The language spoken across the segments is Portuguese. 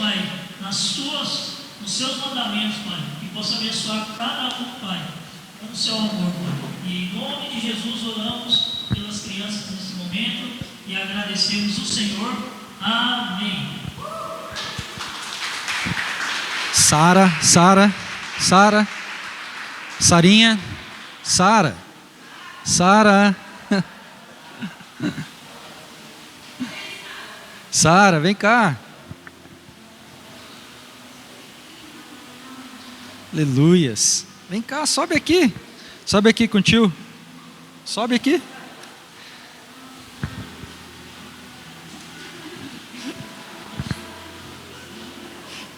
Pai, nos seus mandamentos, Pai, e possa abençoar cada um, Pai, com o seu amor, Pai. E em nome de Jesus oramos pelas crianças nesse momento e agradecemos o Senhor. Amém. Sarinha, Sara, vem cá. Aleluias. Vem cá, sobe aqui com o tio. Sobe aqui.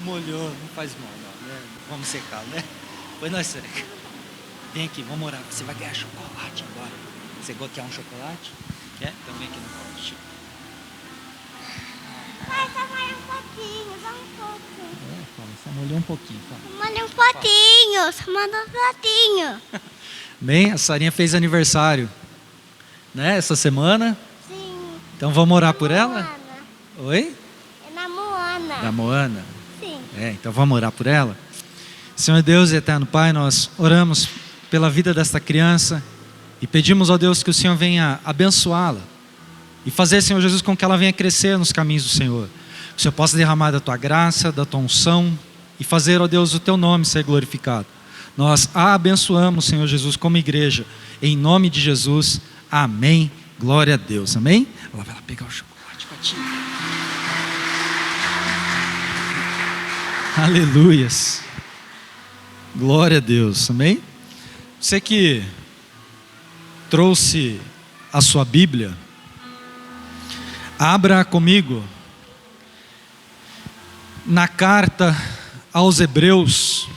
Molhou, não faz mal não, né? Vamos secar, né? Pois nós seca. Vem aqui, vamos orar. Você vai ganhar chocolate agora. Você quer um chocolate? Quer? Então vem aqui no pote. Pai, só molha um pouquinho, só um pouquinho. Só molhou um pouquinho, tá? Molha um potinho, só manda um potinho. Bem, a Sarinha fez aniversário, né? Essa semana. Sim. Então vamos orar por ela? Moana. Oi? É na Moana. Da Moana. Sim. Então vamos orar por ela. Senhor Deus e eterno Pai, nós oramos pela vida desta criança e pedimos ao Deus que o Senhor venha abençoá-la e fazer, Senhor Jesus, com que ela venha crescer nos caminhos do Senhor. Que o Senhor possa derramar da Tua graça, da Tua unção e fazer, ó Deus, o Teu nome ser glorificado. Nós a abençoamos, Senhor Jesus, como igreja, em nome de Jesus. Amém. Glória a Deus. Amém? Ela vai lá pegar o chocolate para ti. Aleluias. Glória a Deus. Amém? Você que trouxe a sua Bíblia, abra comigo na carta aos Hebreus,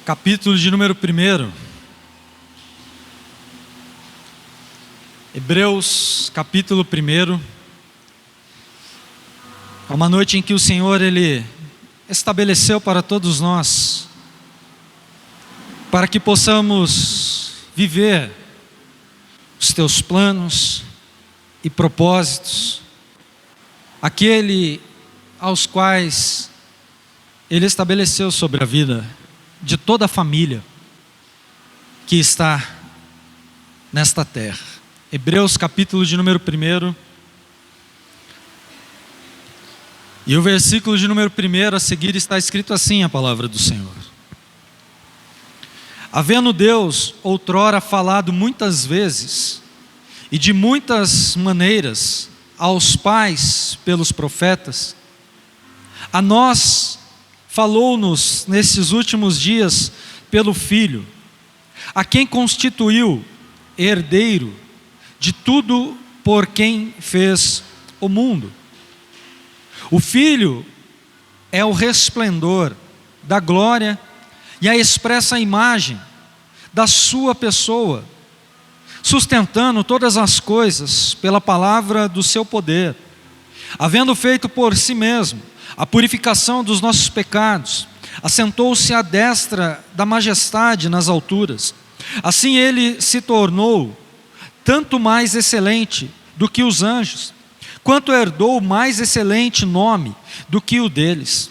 capítulo de número 1. Hebreus, capítulo 1. É uma noite em que o Senhor, Ele estabeleceu para todos nós, para que possamos viver os Teus planos e propósitos, aquele aos quais Ele estabeleceu sobre a vida de toda a família que está nesta terra. Hebreus capítulo de número 1, e o versículo de número 1 a seguir está escrito assim: a palavra do Senhor. Havendo Deus outrora falado muitas vezes e de muitas maneiras aos pais pelos profetas, a nós falou-nos nesses últimos dias pelo Filho, a quem constituiu herdeiro de tudo por quem fez o mundo. O Filho é o resplendor da glória e a expressa imagem da sua pessoa, sustentando todas as coisas pela palavra do seu poder, havendo feito por si mesmo a purificação dos nossos pecados, assentou-se à destra da majestade nas alturas. Assim ele se tornou tanto mais excelente do que os anjos, quanto herdou mais excelente nome do que o deles.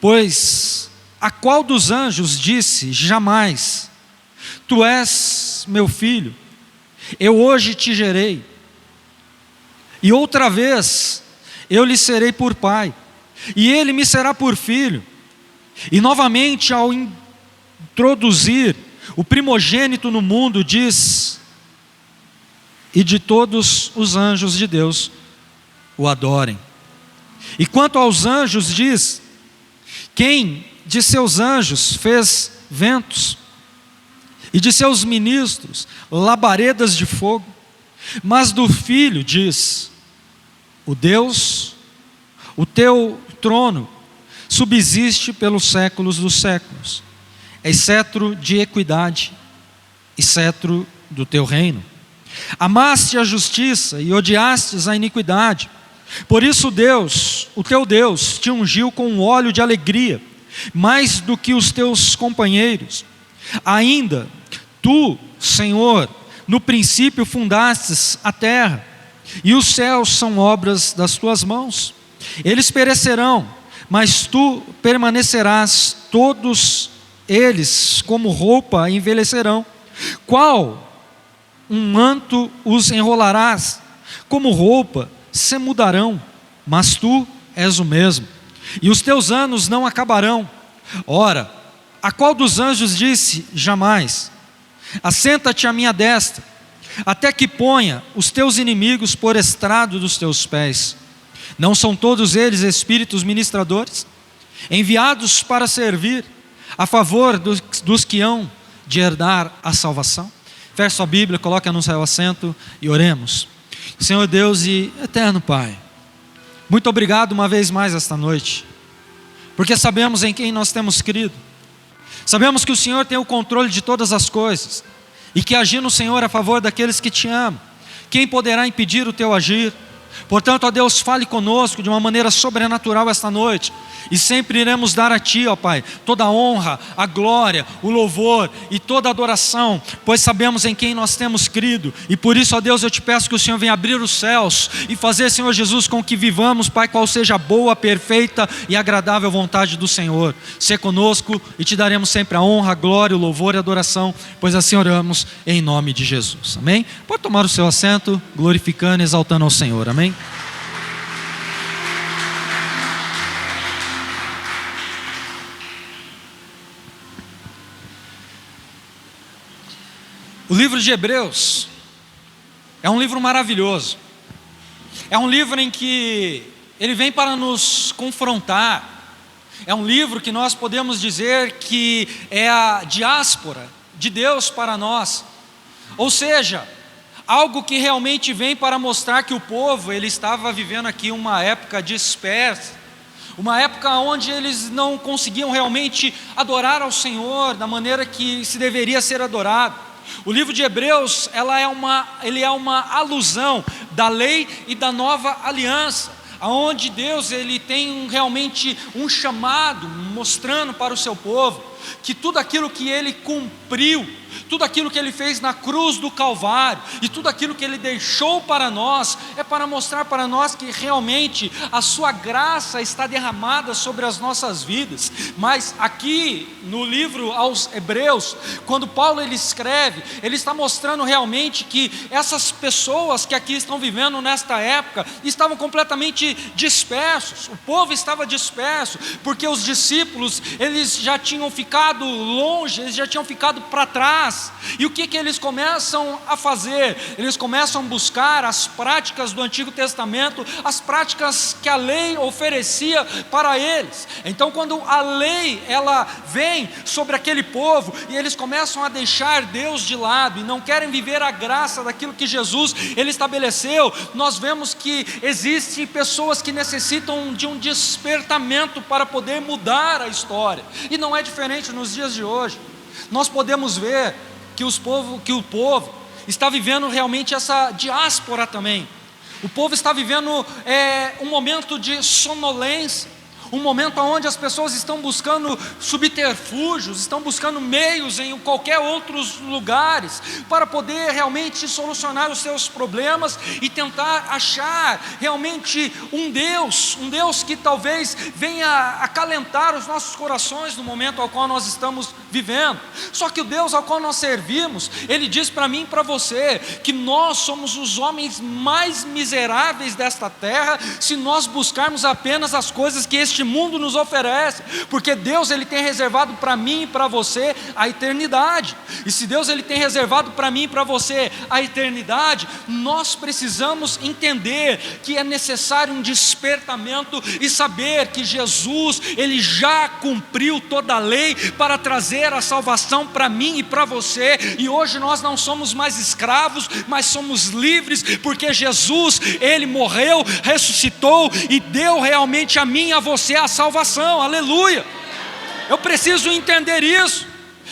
Pois a qual dos anjos disse jamais: Tu és meu filho, eu hoje te gerei, e outra vez eu lhe serei por pai, e ele me será por filho. E novamente, ao introduzir o primogênito no mundo, diz: E de todos os anjos de Deus o adorem. E quanto aos anjos diz: Quem de seus anjos fez ventos, e de seus ministros labaredas de fogo? Mas do Filho diz: O Deus, o teu trono subsiste pelos séculos dos séculos, és cetro de equidade e cetro do teu reino. Amaste a justiça e odiastes a iniquidade. Por isso Deus, o teu Deus, te ungiu com um óleo de alegria, mais do que os teus companheiros. Ainda tu, Senhor, no princípio fundastes a terra, e os céus são obras das tuas mãos. Eles perecerão, mas tu permanecerás, todos eles como roupa envelhecerão. Qual um manto os enrolarás, como roupa se mudarão, mas tu és o mesmo, e os teus anos não acabarão. Ora, a qual dos anjos disse jamais: assenta-te à minha destra, até que ponha os teus inimigos por estrado dos teus pés? Não são todos eles espíritos ministradores, enviados para servir a favor dos que hão de herdar a salvação? Feche sua Bíblia, coloque no seu assento e oremos. Senhor Deus e eterno Pai, muito obrigado uma vez mais esta noite, porque sabemos em quem nós temos crido. Sabemos que o Senhor tem o controle de todas as coisas, e que agindo o Senhor a favor daqueles que te amam, quem poderá impedir o teu agir? Portanto, ó Deus, fale conosco de uma maneira sobrenatural esta noite, e sempre iremos dar a Ti, ó Pai, toda a honra, a glória, o louvor e toda a adoração, pois sabemos em quem nós temos crido. E por isso, ó Deus, eu te peço que o Senhor venha abrir os céus e fazer, Senhor Jesus, com que vivamos, Pai, qual seja a boa, perfeita e agradável vontade do Senhor. Sê conosco e te daremos sempre a honra, a glória, o louvor e a adoração, pois assim oramos em nome de Jesus. Amém? Pode tomar o seu assento, glorificando e exaltando ao Senhor. Amém? O livro de Hebreus é um livro maravilhoso. É um livro em que ele vem para nos confrontar. É um livro que nós podemos dizer que é a diáspora de Deus para nós. Ou seja, algo que realmente vem para mostrar que o povo, ele estava vivendo aqui uma época dispersa, uma época onde eles não conseguiam realmente adorar ao Senhor da maneira que se deveria ser adorado. O livro de Hebreus, ele é uma alusão da lei e da nova aliança, onde Deus ele tem realmente um chamado, mostrando para o seu povo, que tudo aquilo que ele cumpriu, tudo aquilo que ele fez na cruz do Calvário, e tudo aquilo que ele deixou para nós, é para mostrar para nós que realmente a sua graça está derramada sobre as nossas vidas. Mas aqui no livro aos Hebreus, quando Paulo ele escreve, ele está mostrando realmente que essas pessoas que aqui estão vivendo nesta época, estavam completamente dispersos. O povo estava disperso, porque os discípulos, eles já tinham ficado longe, eles já tinham ficado para trás. E o que eles começam a fazer? Eles começam a buscar as práticas do Antigo Testamento, as práticas que a lei oferecia para eles. Então, quando a lei ela vem sobre aquele povo, e eles começam a deixar Deus de lado, e não querem viver a graça daquilo que Jesus ele estabeleceu, nós vemos que existem pessoas que necessitam de um despertamento para poder mudar a história. E não é diferente nos dias de hoje. Nós podemos ver que o povo está vivendo realmente essa diáspora também. O povo está vivendo um momento de sonolência, um momento onde as pessoas estão buscando subterfúgios, estão buscando meios em qualquer outros lugares, para poder realmente solucionar os seus problemas, e tentar achar realmente um Deus que talvez venha acalentar os nossos corações no momento ao qual nós estamos vivendo. Só que o Deus ao qual nós servimos, Ele diz para mim e para você, que nós somos os homens mais miseráveis desta terra, se nós buscarmos apenas as coisas que este mundo nos oferece, porque Deus ele tem reservado para mim e para você a eternidade. E se Deus ele tem reservado para mim e para você a eternidade, nós precisamos entender que é necessário um despertamento e saber que Jesus ele já cumpriu toda a lei para trazer a salvação para mim e para você. E hoje nós não somos mais escravos, mas somos livres, porque Jesus ele morreu, ressuscitou e deu realmente a mim e a você a salvação. Aleluia! Eu preciso entender isso.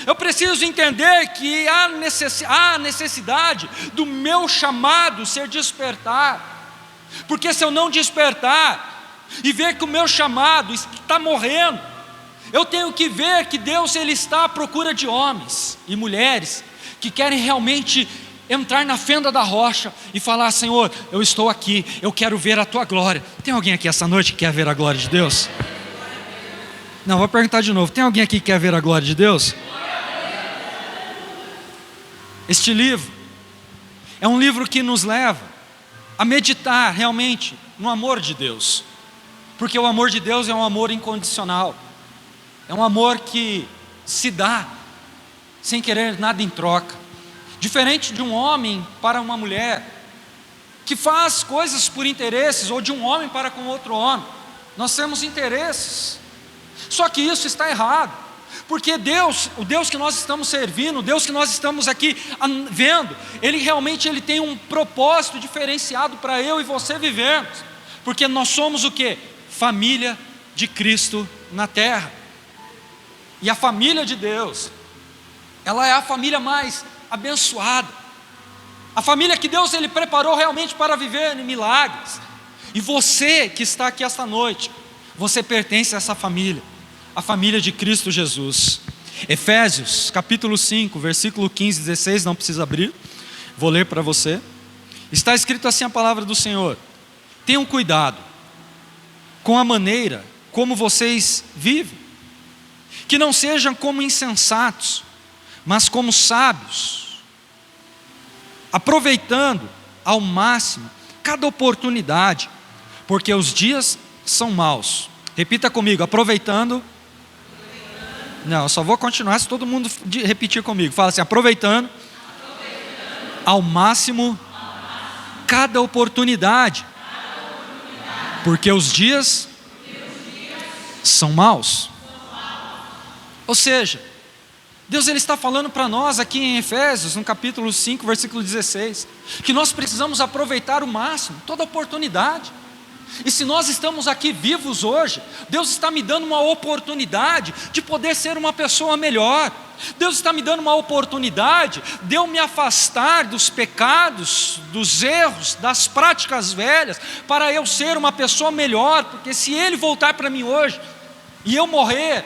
Eu preciso entender que há necessidade do meu chamado ser despertar, porque se eu não despertar e ver que o meu chamado está morrendo, eu tenho que ver que Deus ele está à procura de homens e mulheres que querem realmente entrar na fenda da rocha e falar: Senhor, eu estou aqui, eu quero ver a tua glória. Tem alguém aqui essa noite que quer ver a glória de Deus? Não, vou perguntar de novo: tem alguém aqui que quer ver a glória de Deus? Este livro é um livro que nos leva a meditar realmente no amor de Deus, porque o amor de Deus é um amor incondicional, é um amor que se dá sem querer nada em troca, diferente de um homem para uma mulher, que faz coisas por interesses, ou de um homem para com outro homem. Nós temos interesses, só que isso está errado, porque Deus, o Deus que nós estamos servindo, o Deus que nós estamos aqui vendo, Ele tem um propósito diferenciado para eu e você vivermos, porque nós somos o quê? Família de Cristo na terra. E a família de Deus, ela é a família mais abençoada, a família que Deus Ele preparou realmente para viver em milagres. E você que está aqui esta noite, você pertence a essa família, a família de Cristo Jesus. Efésios capítulo 5, versículo 15 e 16, não precisa abrir, vou ler para você. Está escrito assim a palavra do Senhor: tenham cuidado com a maneira como vocês vivem, que não sejam como insensatos, mas como sábios, aproveitando ao máximo cada oportunidade, porque os dias são maus. Repita comigo: aproveitando. Não, eu só vou continuar se todo mundo repetir comigo. Fala assim: aproveitando ao máximo cada oportunidade, porque os dias são maus. Ou seja, Deus Ele está falando para nós aqui em Efésios, no capítulo 5, versículo 16, que nós precisamos aproveitar o máximo toda oportunidade. E se nós estamos aqui vivos hoje, Deus está me dando uma oportunidade de poder ser uma pessoa melhor. Deus está me dando uma oportunidade de eu me afastar dos pecados, dos erros, das práticas velhas, para eu ser uma pessoa melhor. Porque se Ele voltar para mim hoje e eu morrer,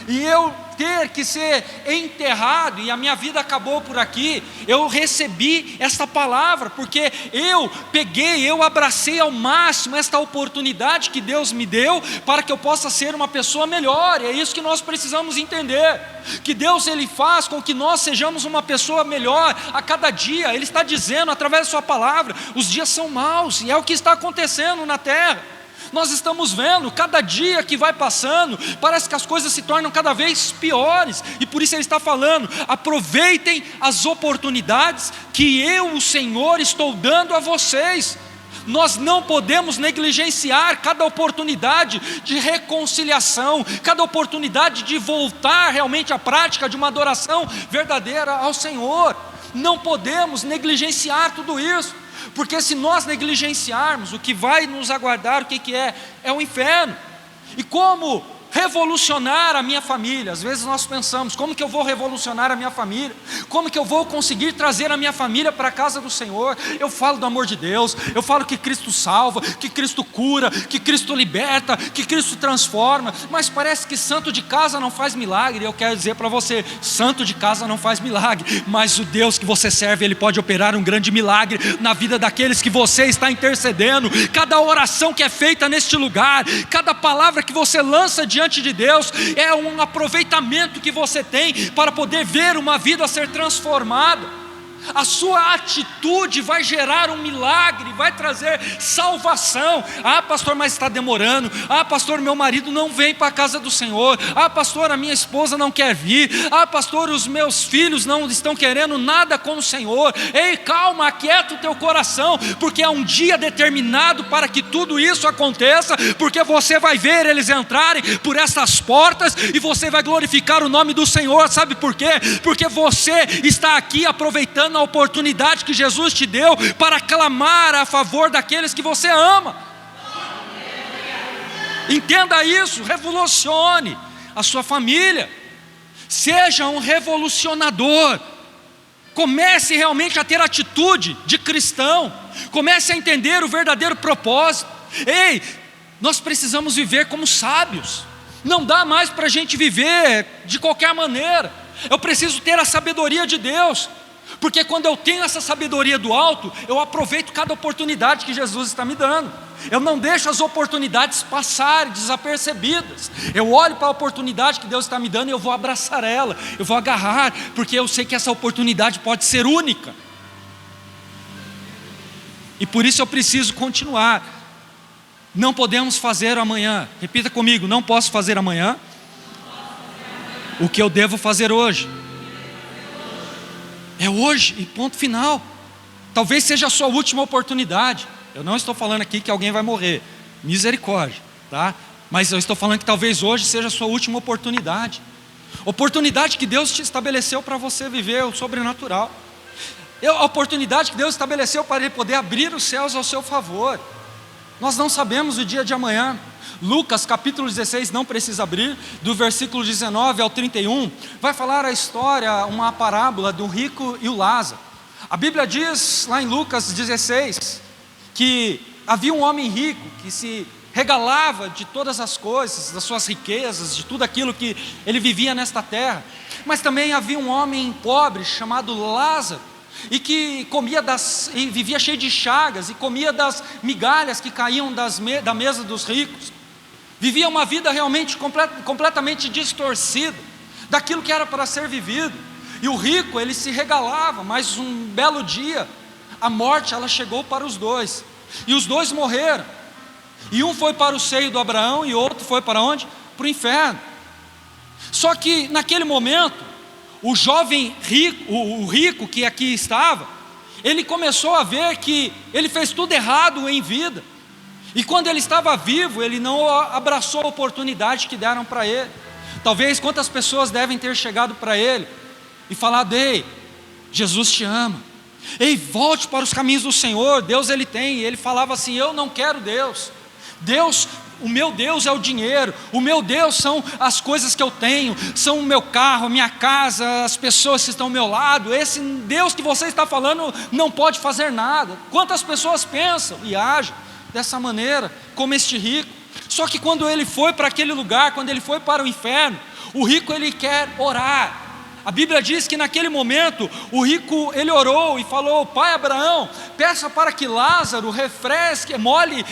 e eu ter que ser enterrado, e a minha vida acabou por aqui, eu recebi esta palavra, porque eu abracei ao máximo esta oportunidade que Deus me deu, para que eu possa ser uma pessoa melhor. E é isso que nós precisamos entender, que Deus Ele faz com que nós sejamos uma pessoa melhor a cada dia. Ele está dizendo através da sua palavra: os dias são maus, e é o que está acontecendo na terra. Nós estamos vendo, cada dia que vai passando, parece que as coisas se tornam cada vez piores, e por isso Ele está falando: aproveitem as oportunidades que eu, o Senhor, estou dando a vocês. Nós não podemos negligenciar cada oportunidade de reconciliação, cada oportunidade de voltar realmente à prática de uma adoração verdadeira ao Senhor. Não podemos negligenciar tudo isso, porque se nós negligenciarmos, o que vai nos aguardar, o que é? É o inferno. E como revolucionar a minha família? Às vezes nós pensamos: como que eu vou revolucionar a minha família? Como que eu vou conseguir trazer a minha família para a casa do Senhor? Eu falo do amor de Deus, eu falo que Cristo salva, que Cristo cura, que Cristo liberta, que Cristo transforma, mas parece que santo de casa não faz milagre. Eu quero dizer para você: santo de casa não faz milagre, mas o Deus que você serve, Ele pode operar um grande milagre na vida daqueles que você está intercedendo. Cada oração que é feita neste lugar, cada palavra que você lança diante de Deus, é um aproveitamento que você tem para poder ver uma vida ser transformada. A sua atitude vai gerar um milagre, vai trazer salvação. Ah, pastor, mas está demorando. Ah, pastor, meu marido não vem para a casa do Senhor. Ah, pastor, a minha esposa não quer vir. Ah, pastor, os meus filhos não estão querendo nada com o Senhor. Ei, calma, aquieta o teu coração, porque é um dia determinado para que tudo isso aconteça, porque você vai ver eles entrarem por essas portas e você vai glorificar o nome do Senhor. Sabe por quê? Porque você está aqui aproveitando a oportunidade que Jesus te deu para clamar a favor daqueles que você ama. Entenda isso, revolucione a sua família, seja um revolucionador, comece realmente a ter atitude de cristão, comece a entender o verdadeiro propósito. Ei, nós precisamos viver como sábios, não dá mais para a gente viver de qualquer maneira. Eu preciso ter a sabedoria de Deus. Porque quando eu tenho essa sabedoria do alto, eu aproveito cada oportunidade que Jesus está me dando. Eu não deixo as oportunidades passarem desapercebidas. Eu olho para a oportunidade que Deus está me dando e eu vou abraçar ela, eu vou agarrar, porque eu sei que essa oportunidade pode ser única. E por isso eu preciso continuar. Não podemos fazer amanhã. Repita comigo: não posso fazer amanhã o que eu devo fazer hoje. É hoje e ponto final. Talvez seja a sua última oportunidade. Eu não estou falando aqui que alguém vai morrer, misericórdia, tá? Mas eu estou falando que talvez hoje seja a sua última oportunidade. Oportunidade que Deus te estabeleceu para você viver o sobrenatural. A oportunidade que Deus estabeleceu para Ele poder abrir os céus ao seu favor. Nós não sabemos o dia de amanhã. Lucas capítulo 16, não precisa abrir, do versículo 19 ao 31, vai falar a história, uma parábola do rico e o Lázaro. A Bíblia diz lá em Lucas 16, que havia um homem rico, que se regalava de todas as coisas, das suas riquezas, de tudo aquilo que ele vivia nesta terra. Mas também havia um homem pobre, chamado Lázaro, e que e vivia cheio de chagas, e comia das migalhas que caíam da mesa dos ricos. Vivia uma vida realmente completamente distorcida daquilo que era para ser vivido. E o rico, ele se regalava, mas um belo dia, a morte ela chegou para os dois. E os dois morreram. E um foi para o seio do Abraão e o outro foi para onde? Para o inferno. Só que naquele momento, o jovem rico, o rico que aqui estava, ele começou a ver que ele fez tudo errado em vida. E quando ele estava vivo, ele não abraçou a oportunidade que deram para ele. Talvez quantas pessoas devem ter chegado para ele e falado: ei, Jesus te ama, ei, volte para os caminhos do Senhor, Deus ele tem. E ele falava assim: eu não quero Deus, o meu Deus é o dinheiro, o meu Deus são as coisas que eu tenho, são o meu carro, a minha casa, as pessoas que estão ao meu lado. Esse Deus que você está falando não pode fazer nada. Quantas pessoas pensam e agem dessa maneira, como este rico? Só que quando ele foi para aquele lugar, quando ele foi para o inferno, o rico ele quer orar. A Bíblia diz que naquele momento, o rico ele orou e falou: pai Abraão, peça para que Lázaro refresque, molhe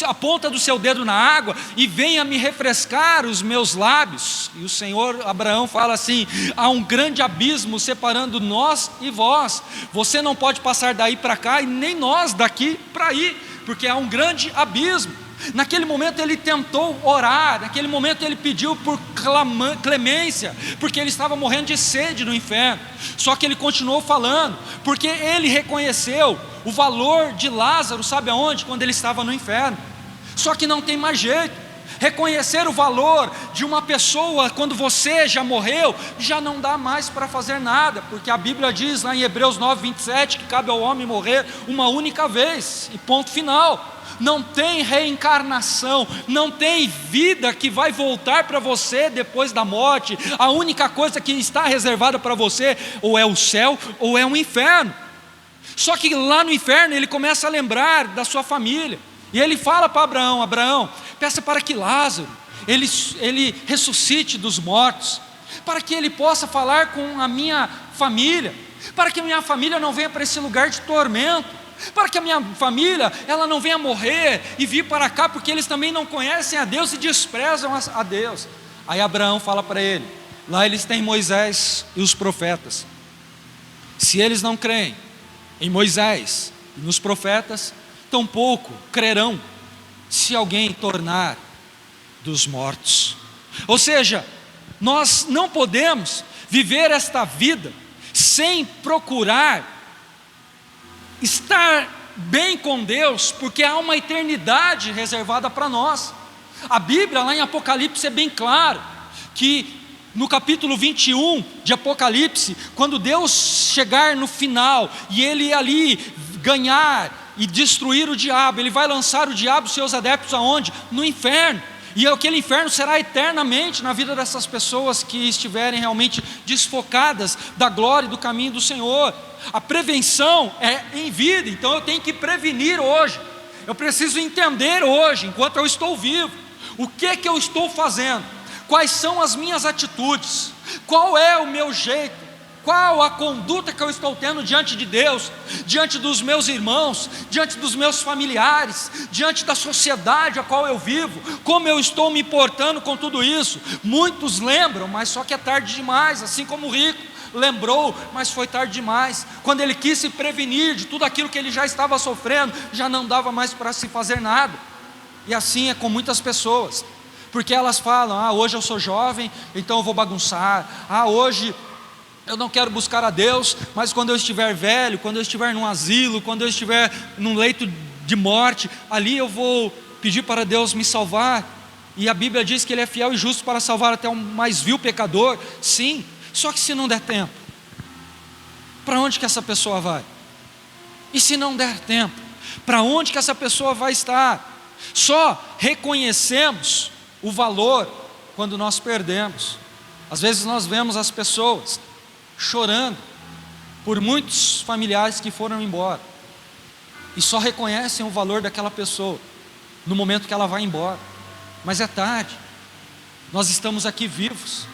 a ponta do seu dedo na água e venha me refrescar os meus lábios. E o Senhor Abraão fala assim: há um grande abismo separando nós e vós, você não pode passar daí para cá e nem nós daqui para aí, porque há um grande abismo. Naquele momento ele tentou orar, naquele momento ele pediu por clemência, porque ele estava morrendo de sede no inferno. Só que ele continuou falando, porque ele reconheceu o valor de Lázaro, sabe aonde? Quando ele estava no inferno. Só que não tem mais jeito. Reconhecer o valor de uma pessoa quando você já morreu, já não dá mais para fazer nada, porque a Bíblia diz lá em Hebreus 9, 27, que cabe ao homem morrer uma única vez, e ponto final. Não tem reencarnação, não tem vida que vai voltar para você depois da morte. A única coisa que está reservada para você, ou é o céu, ou é o inferno. Só que lá no inferno ele começa a lembrar da sua família, e ele fala para Abraão: Abraão, peça para que Lázaro, ele ressuscite dos mortos, para que ele possa falar com a minha família, para que a minha família não venha para esse lugar de tormento, para que a minha família ela não venha morrer e vir para cá, porque eles também não conhecem a Deus e desprezam a Deus. Aí Abraão fala para ele: lá eles têm Moisés e os profetas. Se eles não creem em Moisés e nos profetas, tampouco crerão se alguém tornar dos mortos. Ou seja, nós não podemos viver esta vida sem procurar estar bem com Deus, porque há uma eternidade reservada para nós. A Bíblia lá em Apocalipse é bem claro, que no capítulo 21 de Apocalipse, quando Deus chegar no final, e Ele ali ganhar e destruir o diabo, Ele vai lançar o diabo e seus adeptos aonde? No inferno. E aquele inferno será eternamente na vida dessas pessoas que estiverem realmente desfocadas da glória e do caminho do Senhor. A prevenção é em vida, então eu tenho que prevenir hoje. Eu preciso entender hoje, enquanto eu estou vivo, o que eu estou fazendo, quais são as minhas atitudes, qual é o meu jeito Qual a conduta que eu estou tendo diante de Deus, diante dos meus irmãos, diante dos meus familiares, diante da sociedade a qual eu vivo? Como eu estou me importando com tudo isso? Muitos lembram, mas só que é tarde demais, assim como o rico lembrou, mas foi tarde demais. Quando ele quis se prevenir de tudo aquilo que ele já estava sofrendo, já não dava mais para se fazer nada. E assim é com muitas pessoas, porque elas falam: hoje eu sou jovem, então eu vou bagunçar. Hoje eu não quero buscar a Deus, mas quando eu estiver velho, quando eu estiver num asilo, quando eu estiver num leito de morte, ali eu vou pedir para Deus me salvar. E a Bíblia diz que Ele é fiel e justo para salvar até o mais vil pecador. Sim, só que se não der tempo, para onde que essa pessoa vai? E se não der tempo, para onde que essa pessoa vai estar? Só reconhecemos o valor quando nós perdemos. Às vezes nós vemos as pessoas chorando por muitos familiares que foram embora, e só reconhecem o valor daquela pessoa no momento que ela vai embora. Mas é tarde, nós estamos aqui vivos,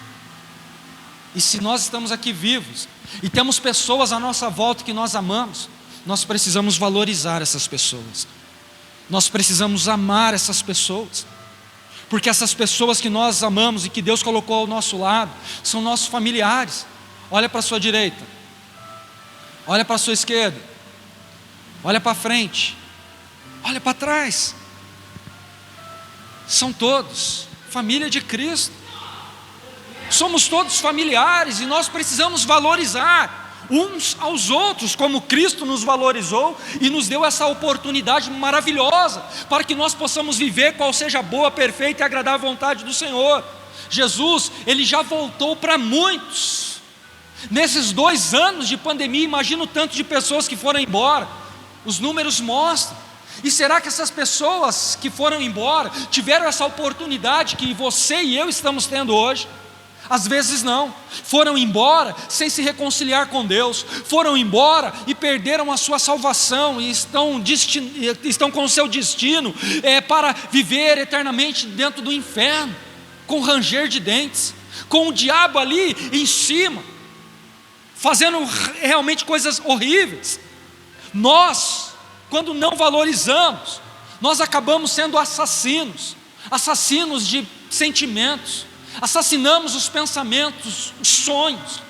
e se nós estamos aqui vivos, e temos pessoas à nossa volta que nós amamos, nós precisamos valorizar essas pessoas, nós precisamos amar essas pessoas, porque essas pessoas que nós amamos e que Deus colocou ao nosso lado, são nossos familiares. Olha para a sua direita, olha para a sua esquerda, olha para frente, olha para trás, são todos família de Cristo, somos todos familiares, e nós precisamos valorizar uns aos outros, como Cristo nos valorizou e nos deu essa oportunidade maravilhosa, para que nós possamos viver qual seja a boa, perfeita e agradável vontade do Senhor. Jesus, Ele já voltou para muitos. Nesses 2 anos de pandemia, imagina o tanto de pessoas que foram embora, os números mostram. E será que essas pessoas que foram embora tiveram essa oportunidade que você e eu estamos tendo hoje? Às vezes não, foram embora sem se reconciliar com Deus, foram embora e perderam a sua salvação, e estão com o seu destino para viver eternamente dentro do inferno, com ranger de dentes, com o diabo ali em cima, fazendo realmente coisas horríveis. Nós, quando não valorizamos, nós acabamos sendo assassinos de sentimentos, assassinamos os pensamentos, os sonhos,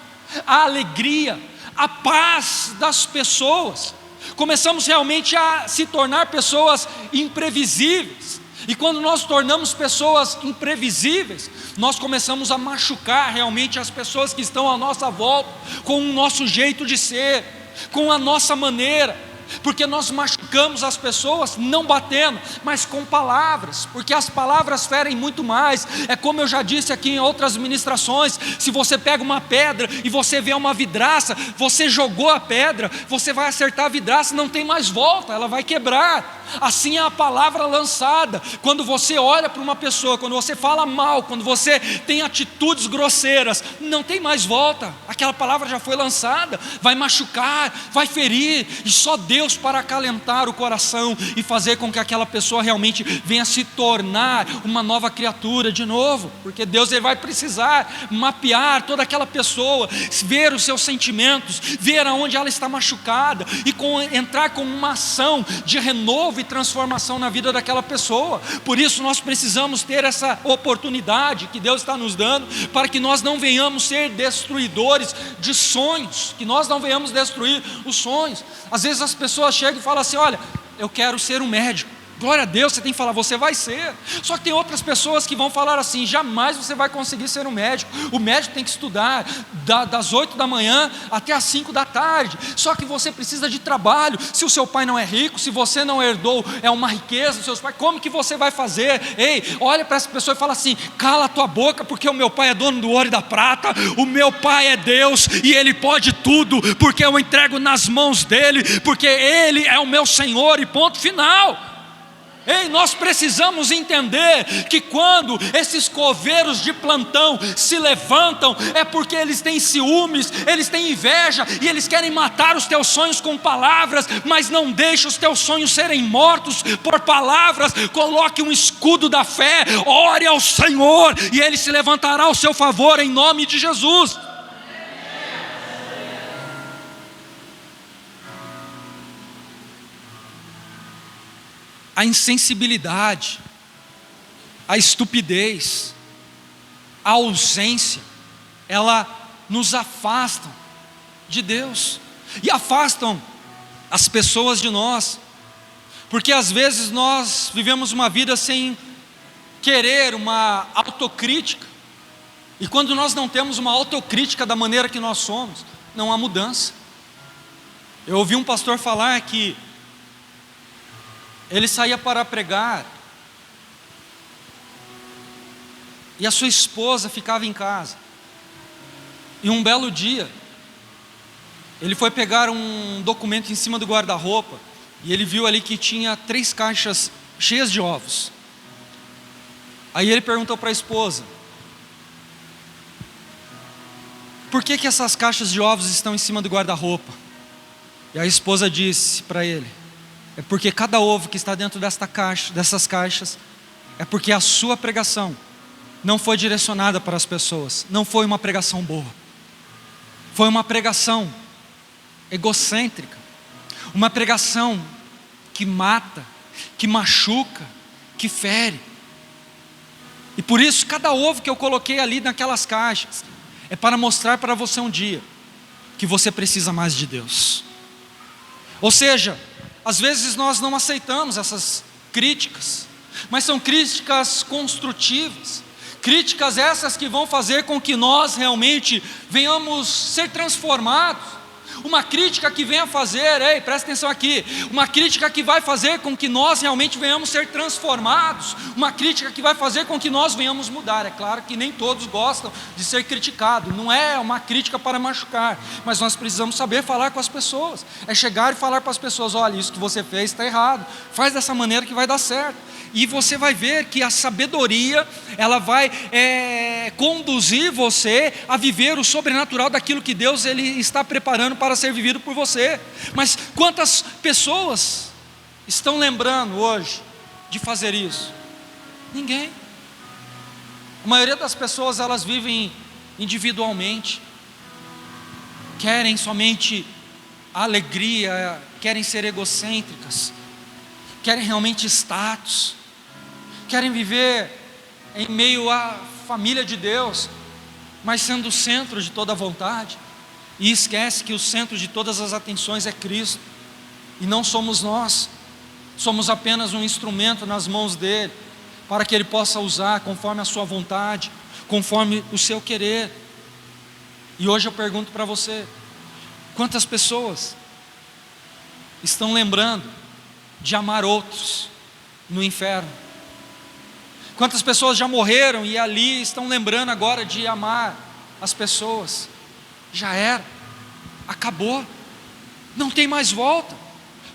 a alegria, a paz das pessoas. Começamos realmente a se tornar pessoas imprevisíveis, e quando nós tornamos pessoas imprevisíveis, nós começamos a machucar realmente as pessoas que estão à nossa volta, com o nosso jeito de ser, com a nossa maneira, porque nós machucamos as pessoas não batendo, mas com palavras, porque as palavras ferem muito mais. É como eu já disse aqui em outras ministrações: se você pega uma pedra e você vê uma vidraça, você jogou a pedra, você vai acertar a vidraça, não tem mais volta, ela vai quebrar. Assim é a palavra lançada. Quando você olha para uma pessoa, quando você fala mal, quando você tem atitudes grosseiras, não tem mais volta, aquela palavra já foi lançada, vai machucar, vai ferir, e só Deus para acalentar o coração e fazer com que aquela pessoa realmente venha se tornar uma nova criatura de novo, porque Deus, Ele vai precisar mapear toda aquela pessoa, ver os seus sentimentos, ver aonde ela está machucada, e entrar com uma ação de renovo e transformação na vida daquela pessoa. Por isso nós precisamos ter essa oportunidade que Deus está nos dando, para que nós não venhamos ser destruidores de sonhos, que nós não venhamos destruir os sonhos. Às vezes as pessoas chegam e falam assim: olha, eu quero ser um médico. Glória a Deus, você tem que falar, você vai ser. Só que tem outras pessoas que vão falar assim: jamais você vai conseguir ser um médico. O médico tem que estudar das 8 da manhã até as 5 da tarde. Só que você precisa de trabalho. Se o seu pai não é rico, se você não herdou uma riqueza dos seus pais, como que você vai fazer? Ei, olha para essa pessoa e fala assim: cala a tua boca, porque o meu pai é dono do ouro e da prata. O meu pai é Deus e Ele pode tudo, porque eu entrego nas mãos dEle, porque Ele é o meu Senhor, e ponto final. Ei, nós precisamos entender que quando esses coveiros de plantão se levantam, é porque eles têm ciúmes, eles têm inveja, e eles querem matar os teus sonhos com palavras. Mas não deixe os teus sonhos serem mortos por palavras. Coloque um escudo da fé, ore ao Senhor, e Ele se levantará ao seu favor, em nome de Jesus. a insensibilidade, a estupidez, a ausência, ela nos afastam de Deus e afastam as pessoas de nós, porque às vezes nós vivemos uma vida sem querer uma autocrítica, e quando nós não temos uma autocrítica da maneira que nós somos, não há mudança. Eu ouvi um pastor falar que ele saía para pregar e a sua esposa ficava em casa, e um belo dia ele foi pegar um documento em cima do guarda-roupa e ele viu ali que tinha 3 caixas cheias de ovos. Aí ele perguntou para a esposa: por que essas caixas de ovos estão em cima do guarda-roupa? E a esposa disse para ele: é porque cada ovo que está dentro dessas caixas, é porque a sua pregação não foi direcionada para as pessoas, não foi uma pregação boa, foi uma pregação egocêntrica, uma pregação que mata, que machuca, que fere. E por isso cada ovo que eu coloquei ali naquelas caixas é para mostrar para você um dia que você precisa mais de Deus. Ou seja, às vezes nós não aceitamos essas críticas, mas são críticas construtivas, críticas essas que vão fazer com que nós realmente venhamos ser transformados. Uma crítica que venha fazer, ei, presta atenção aqui, uma crítica que vai fazer com que nós realmente venhamos ser transformados, uma crítica que vai fazer com que nós venhamos mudar. É claro que nem todos gostam de ser criticados, não é uma crítica para machucar, mas nós precisamos saber falar com as pessoas, é chegar e falar para as pessoas: olha, isso que você fez está errado, faz dessa maneira que vai dar certo. E você vai ver que a sabedoria, ela vai conduzir você a viver o sobrenatural daquilo que Deus ele está preparando para ser vivido por você. Mas quantas pessoas estão lembrando hoje de fazer isso? Ninguém. A maioria das pessoas, elas vivem individualmente, querem somente a alegria, querem ser egocêntricas, querem realmente status, querem viver em meio à família de Deus, mas sendo o centro de toda a vontade, e esquece que o centro de todas as atenções é Cristo, e não somos nós, somos apenas um instrumento nas mãos dEle, para que Ele possa usar conforme a sua vontade, conforme o seu querer. E hoje eu pergunto para você: quantas pessoas estão lembrando de amar outros no inferno? Quantas pessoas já morreram e ali estão lembrando agora de amar as pessoas? Já era, acabou, não tem mais volta.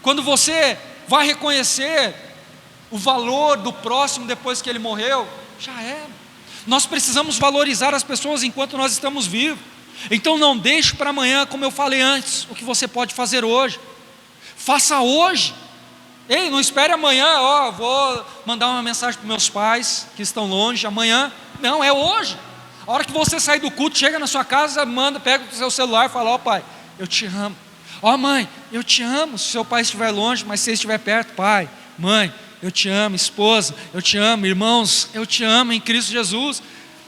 Quando você vai reconhecer o valor do próximo depois que ele morreu, já era. Nós precisamos valorizar as pessoas enquanto nós estamos vivos. Então não deixe para amanhã, como eu falei antes, o que você pode fazer hoje. Faça hoje. Ei, não espere amanhã, vou mandar uma mensagem para meus pais que estão longe amanhã. Não, é hoje. A hora que você sair do culto, chega na sua casa, pega o seu celular e fala: pai, eu te amo. Mãe, eu te amo. Se seu pai estiver longe, mas se ele estiver perto, pai, mãe, eu te amo. Esposa, eu te amo. Irmãos, eu te amo em Cristo Jesus.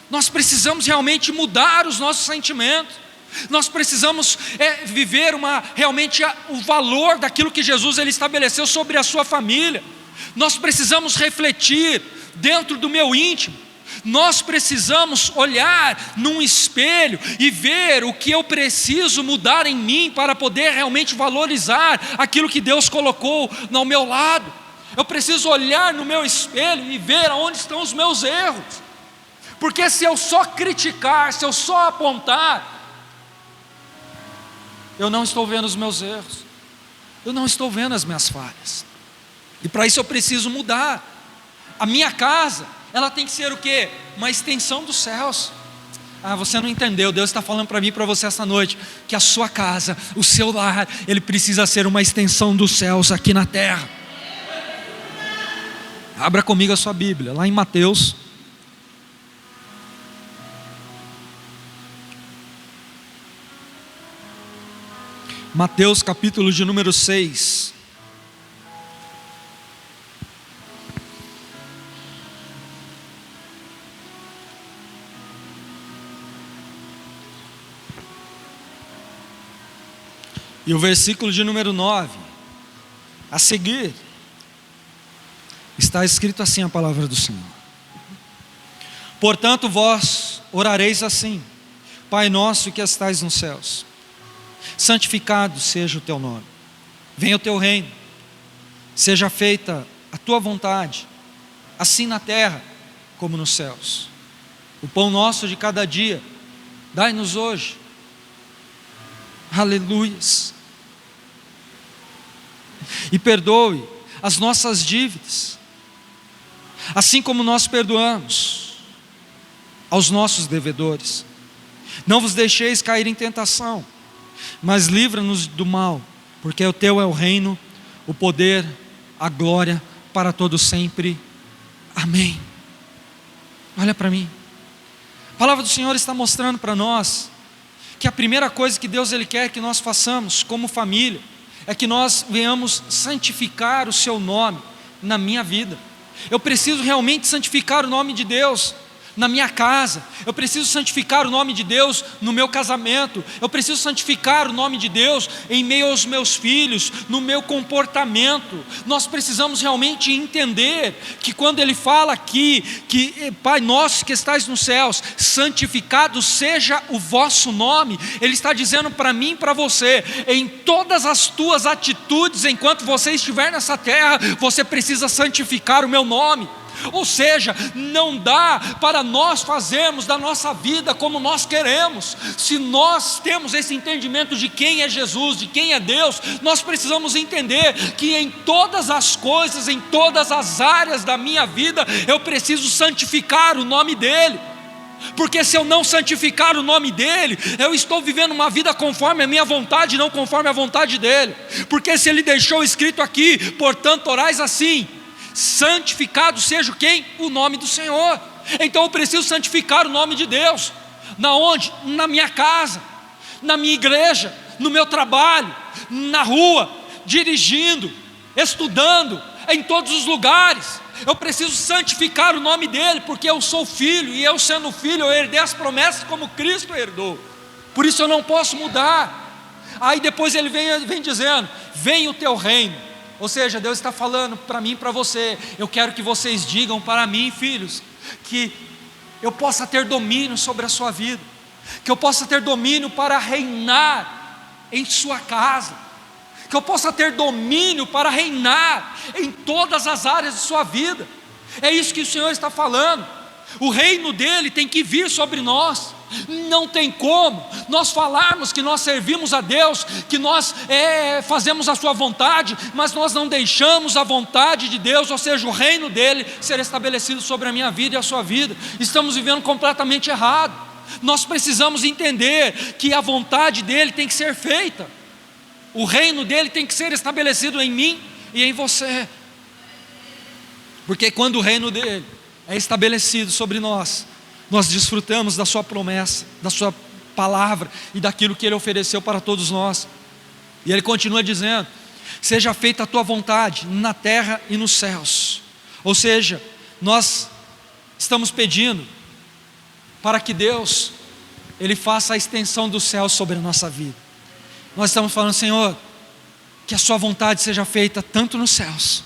Nós precisamos realmente mudar os nossos sentimentos. Nós precisamos viver realmente o valor daquilo que Jesus ele estabeleceu sobre a sua família. Nós precisamos refletir dentro do meu íntimo. Nós precisamos olhar num espelho e ver o que eu preciso mudar em mim para poder realmente valorizar aquilo que Deus colocou ao meu lado. Eu preciso olhar no meu espelho e ver aonde estão os meus erros, porque se eu só criticar, se eu só apontar, eu não estou vendo os meus erros, eu não estou vendo as minhas falhas, e para isso eu preciso mudar. A minha casa, ela tem que ser o quê? Uma extensão dos céus. Você não entendeu, Deus está falando para mim e para você essa noite, que a sua casa, o seu lar, ele precisa ser uma extensão dos céus aqui na terra. Abra comigo a sua Bíblia, lá em Mateus. Mateus capítulo de número 6. E o versículo de número 9, a seguir, está escrito assim a palavra do Senhor: portanto vós orareis assim: Pai nosso que estais nos céus, santificado seja o teu nome, venha o teu reino, seja feita a tua vontade, assim na terra como nos céus. O pão nosso de cada dia dai-nos hoje. Aleluias. E perdoe as nossas dívidas, assim como nós perdoamos aos nossos devedores. Não vos deixeis cair em tentação, mas livra-nos do mal, porque o teu é o reino, o poder, a glória para todo sempre. Amém. Olha para mim. A palavra do Senhor está mostrando para nós que a primeira coisa que Deus Ele quer que nós façamos como família é que nós venhamos santificar o seu nome na minha vida. Eu preciso realmente santificar o nome de Deus na minha casa, eu preciso santificar o nome de Deus no meu casamento, eu preciso santificar o nome de Deus em meio aos meus filhos, no meu comportamento. Nós precisamos realmente entender que quando Ele fala aqui, que Pai nosso que estais nos céus, santificado seja o vosso nome, Ele está dizendo para mim e para você, em todas as tuas atitudes, enquanto você estiver nessa terra, você precisa santificar o meu nome. Ou seja, não dá para nós fazermos da nossa vida como nós queremos. Se nós temos esse entendimento de quem é Jesus, de quem é Deus, nós precisamos entender que em todas as coisas, em todas as áreas da minha vida, eu preciso santificar o nome dEle. Porque se eu não santificar o nome dEle, eu estou vivendo uma vida conforme a minha vontade, não conforme a vontade dEle. Porque se Ele deixou escrito aqui, portanto orais assim: santificado seja o quem? O nome do Senhor. Então eu preciso santificar o nome de Deus. Na onde? Na minha casa, na minha igreja, no meu trabalho, na rua, dirigindo, estudando, em todos os lugares. Eu preciso santificar o nome dEle, porque eu sou filho, e eu sendo filho, eu herdei as promessas como Cristo herdou. Por isso eu não posso mudar. Aí depois Ele vem dizendo: venha o teu reino. Ou seja, Deus está falando para mim e para você: eu quero que vocês digam para mim, filhos, que eu possa ter domínio sobre a sua vida, que eu possa ter domínio para reinar em sua casa, que eu possa ter domínio para reinar em todas as áreas de sua vida. É isso que o Senhor está falando. O reino dEle tem que vir sobre nós. Não tem como nós falarmos que nós servimos a Deus, que nós fazemos a sua vontade, mas nós não deixamos a vontade de Deus, ou seja, o reino dEle, ser estabelecido sobre a minha vida e a sua vida. Estamos vivendo completamente errado. Nós precisamos entender que a vontade dEle tem que ser feita, o reino dEle tem que ser estabelecido em mim e em você. Porque quando o reino dEle é estabelecido sobre nós, nós desfrutamos da sua promessa, da sua palavra e daquilo que Ele ofereceu para todos nós. E Ele continua dizendo: seja feita a tua vontade na terra e nos céus. Ou seja, nós estamos pedindo para que Deus Ele faça a extensão do céu sobre a nossa vida. Nós estamos falando: Senhor, que a sua vontade seja feita tanto nos céus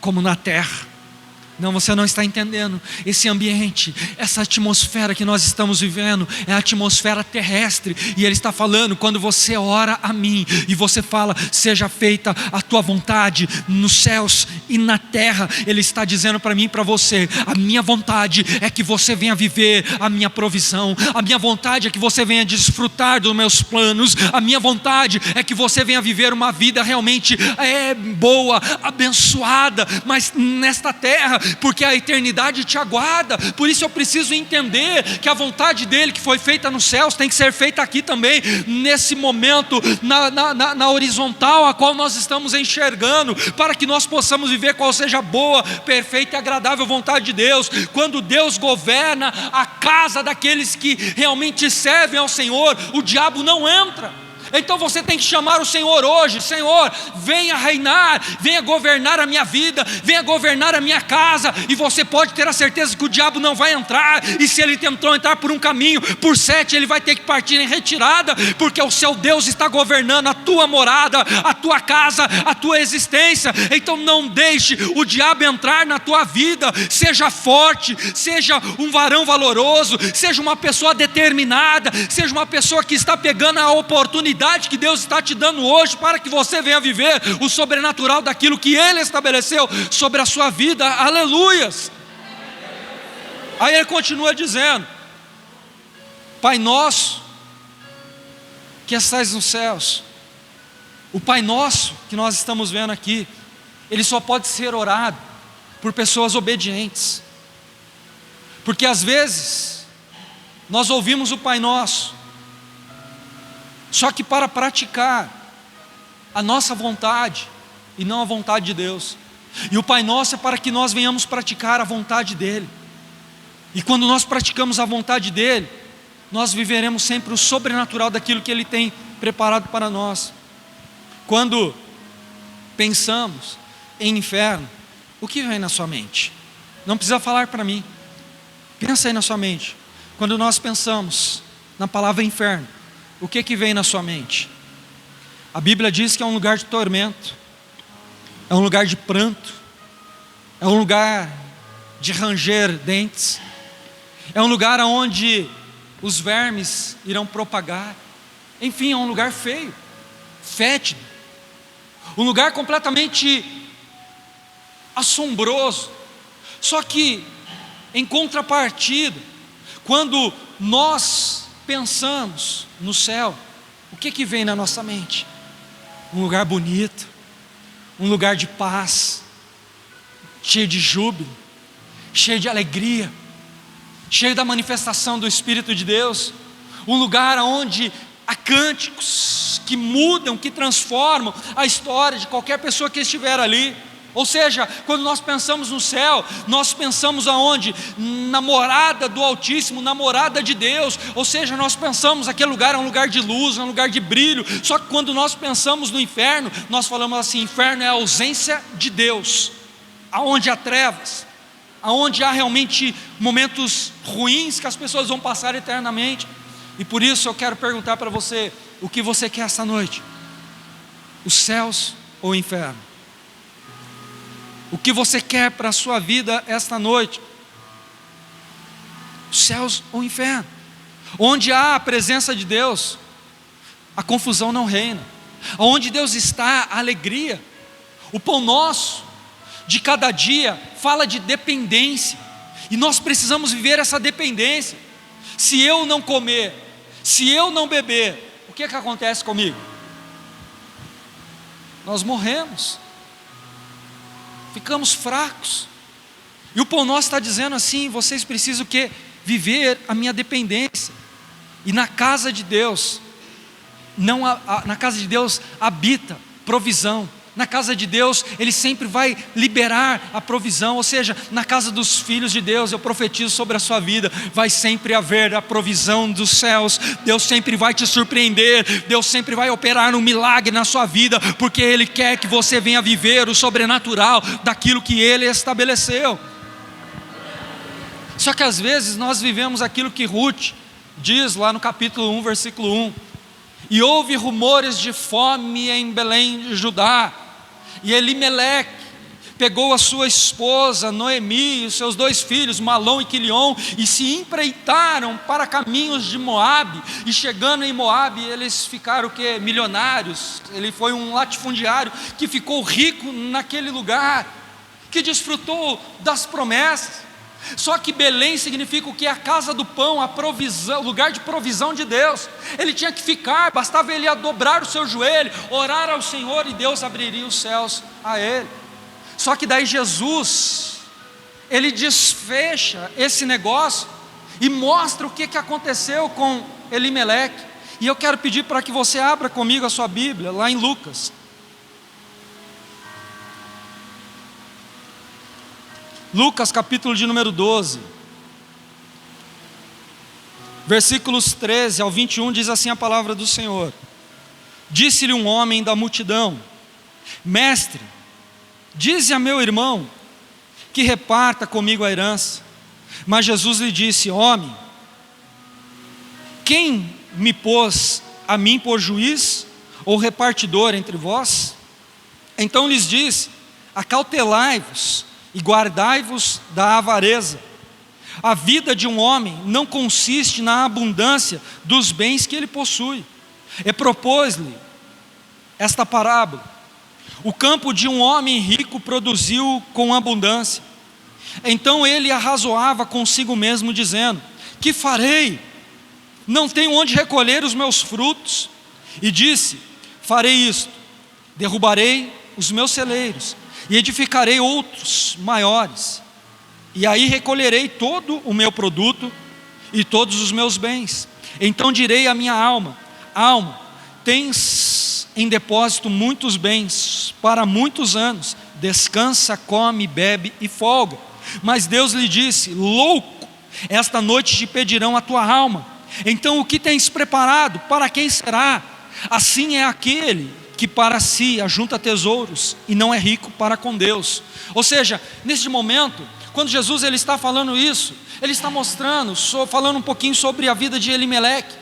como na terra. Não, você não está entendendo. Esse ambiente, essa atmosfera que nós estamos vivendo é a atmosfera terrestre. E Ele está falando: quando você ora a mim e você fala, seja feita a tua vontade nos céus e na terra, Ele está dizendo para mim e para você: a minha vontade é que você venha viver a minha provisão, a minha vontade é que você venha desfrutar dos meus planos, a minha vontade é que você venha viver uma vida realmente boa, abençoada, mas nesta terra, porque a eternidade te aguarda. Por isso eu preciso entender que a vontade dEle que foi feita nos céus tem que ser feita aqui também, nesse momento, na horizontal a qual nós estamos enxergando, para que nós possamos viver qual seja a boa, perfeita e agradável vontade de Deus. Quando Deus governa a casa daqueles que realmente servem ao Senhor, o diabo não entra. Então você tem que chamar o Senhor hoje: Senhor, venha reinar, venha governar a minha vida, venha governar a minha casa. E você pode ter a certeza que o diabo não vai entrar, e se ele tentou entrar por um caminho, por 7 ele vai ter que partir em retirada, porque o seu Deus está governando a tua morada, a tua casa, a tua existência. Então não deixe o diabo entrar na tua vida. Seja forte, seja um varão valoroso, seja uma pessoa determinada, seja uma pessoa que está pegando a oportunidade que Deus está te dando hoje, para que você venha viver o sobrenatural daquilo que Ele estabeleceu sobre a sua vida. Aleluias. Aí ele continua dizendo: Pai nosso que estais nos céus. O Pai Nosso que nós estamos vendo aqui, ele só pode ser orado por pessoas obedientes, porque às vezes nós ouvimos o Pai Nosso, só que para praticar a nossa vontade e não a vontade de Deus. E o Pai Nosso é para que nós venhamos praticar a vontade dEle, e quando nós praticamos a vontade dEle, nós viveremos sempre o sobrenatural daquilo que Ele tem preparado para nós. Quando pensamos em inferno, o que vem na sua mente? Não precisa falar para mim, pensa aí na sua mente. Quando nós pensamos na palavra inferno, o que vem na sua mente? A Bíblia diz que é um lugar de tormento, é um lugar de pranto, é um lugar de ranger dentes, é um lugar onde os vermes irão propagar. Enfim, é um lugar feio, fétido, um lugar completamente assombroso. Só que, em contrapartida, quando nós pensamos no céu, o que vem na nossa mente? Um lugar bonito, um lugar de paz, cheio de júbilo, cheio de alegria, cheio da manifestação do Espírito de Deus. Um lugar onde há cânticos que mudam, que transformam a história de qualquer pessoa que estiver ali. Ou seja, quando nós pensamos no céu, nós pensamos aonde? Na morada do Altíssimo, na morada de Deus. Ou seja, nós pensamos aquele lugar é um lugar de luz, é um lugar de brilho. Só que quando nós pensamos no inferno, nós falamos assim: inferno é a ausência de Deus, aonde há trevas, aonde há realmente momentos ruins que as pessoas vão passar eternamente. E por isso eu quero perguntar para você: o que você quer essa noite? Os céus ou o inferno? O que você quer para a sua vida esta noite? Os céus ou o inferno? Onde há a presença de Deus, a confusão não reina. Onde Deus está, a alegria. O pão nosso de cada dia fala de dependência, e nós precisamos viver essa dependência. Se eu não comer, se eu não beber, o que acontece comigo? Nós morremos, ficamos fracos. E o pão nosso está dizendo assim: vocês precisam o quê? Viver a minha dependência. E na casa de Deus, na casa de Deus habita provisão. Na casa de Deus, Ele sempre vai liberar a provisão. Ou seja, na casa dos filhos de Deus, eu profetizo sobre a sua vida, vai sempre haver a provisão dos céus. Deus sempre vai te surpreender, Deus sempre vai operar um milagre na sua vida, porque Ele quer que você venha viver o sobrenatural daquilo que Ele estabeleceu. Só que às vezes nós vivemos aquilo que Ruth diz lá no capítulo 1, versículo 1: e houve rumores de fome em Belém de Judá, e Elimeleque pegou a sua esposa Noemi e os seus 2 filhos, Malom e Quilion, e se empreitaram para caminhos de Moabe. E chegando em Moabe, eles ficaram o quê? Milionários. Ele foi um latifundiário que ficou rico naquele lugar, que desfrutou das promessas. Só que Belém significa o que? A casa do pão, a provisão, o lugar de provisão de Deus. Ele tinha que ficar, bastava ele dobrar o seu joelho, orar ao Senhor, e Deus abriria os céus a ele. Só que daí Jesus, ele desfecha esse negócio e mostra o que aconteceu com Elimeleque. E eu quero pedir para que você abra comigo a sua Bíblia, lá em Lucas. Lucas capítulo de número 12, versículos 13 ao 21, diz assim a palavra do Senhor: Disse-lhe um homem da multidão: Mestre, dize a meu irmão que reparta comigo a herança. Mas Jesus lhe disse: Homem, quem me pôs a mim por juiz ou repartidor entre vós? Então lhes disse: Acautelai-vos e guardai-vos da avareza. A vida de um homem não consiste na abundância dos bens que ele possui. E propôs-lhe esta parábola: o campo de um homem rico produziu com abundância. Então ele arrazoava consigo mesmo, dizendo: Que farei? Não tenho onde recolher os meus frutos. E disse: Farei isto: derrubarei os meus celeiros e edificarei outros maiores, e aí recolherei todo o meu produto e todos os meus bens. Então direi à minha alma: Alma, tens em depósito muitos bens para muitos anos, descansa, come, bebe e folga. Mas Deus lhe disse: Louco, esta noite te pedirão a tua alma. Então o que tens preparado, para quem será? Assim é aquele que para si ajunta tesouros e não é rico para com Deus. Ou seja, neste momento, quando Jesus ele está falando isso, ele está mostrando, falando um pouquinho sobre a vida de Elimeleque,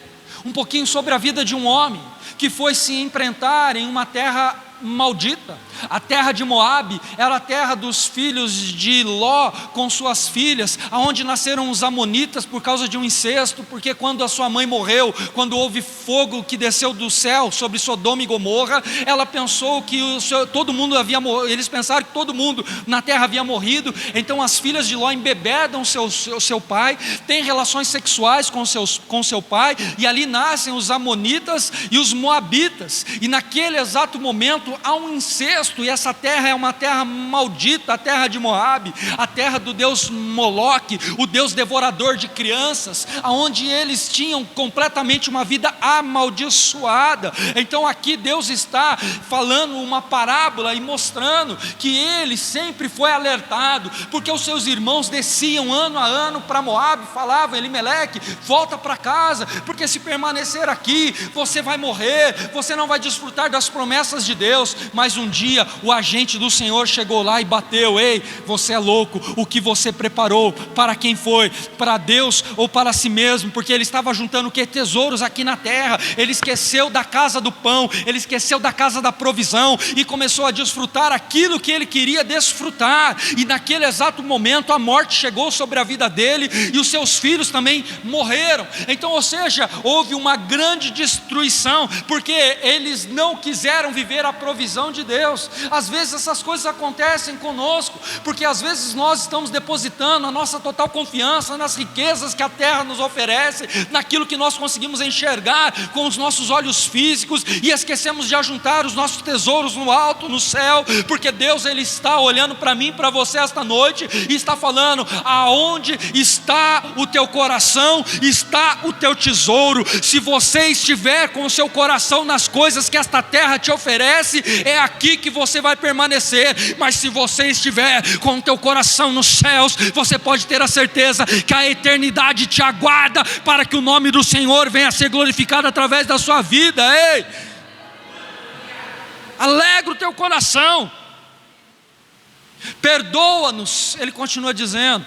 um pouquinho sobre a vida de um homem que foi se enfrentar em uma terra maldita. A terra de Moabe era a terra dos filhos de Ló com suas filhas, aonde nasceram os amonitas por causa de um incesto, porque quando a sua mãe morreu, quando houve fogo que desceu do céu sobre Sodoma e Gomorra, ela pensou que todo mundo havia morrido, eles pensaram que todo mundo na terra havia morrido. Então as filhas de Ló embebedam seu pai, têm relações sexuais com seu pai, e ali nascem os amonitas e os moabitas, e naquele exato momento há um incesto, e essa terra é uma terra maldita, a terra de Moabe, a terra do deus Moloque, o deus devorador de crianças, aonde eles tinham completamente uma vida amaldiçoada. Então aqui Deus está falando uma parábola e mostrando que ele sempre foi alertado, porque os seus irmãos desciam ano a ano para Moabe, falavam: Elimeleque, volta para casa, porque se permanecer aqui, você vai morrer, você não vai desfrutar das promessas de Deus. Mas um dia o agente do Senhor chegou lá e bateu: Ei, você é louco, o que você preparou, para quem foi? Para Deus ou para si mesmo? Porque ele estava juntando o que? Tesouros aqui na terra. Ele esqueceu da casa do pão, ele esqueceu da casa da provisão e começou a desfrutar aquilo que ele queria desfrutar, e naquele exato momento a morte chegou sobre a vida dele, e os seus filhos também morreram. Então, ou seja, houve uma grande destruição, porque eles não quiseram viver a provisão de Deus. Às vezes essas coisas acontecem conosco, porque às vezes nós estamos depositando a nossa total confiança nas riquezas que a terra nos oferece, naquilo que nós conseguimos enxergar com os nossos olhos físicos, e esquecemos de ajuntar os nossos tesouros no alto, no céu, porque Deus ele está olhando para mim, para você esta noite, e está falando: aonde está o teu coração, está o teu tesouro. Se você estiver com o seu coração nas coisas que esta terra te oferece, é aqui que você vai permanecer. Mas se você estiver com o teu coração nos céus, você pode ter a certeza que a eternidade te aguarda, para que o nome do Senhor venha a ser glorificado através da sua vida. Ei, alegra o teu coração, perdoa-nos. Ele continua dizendo,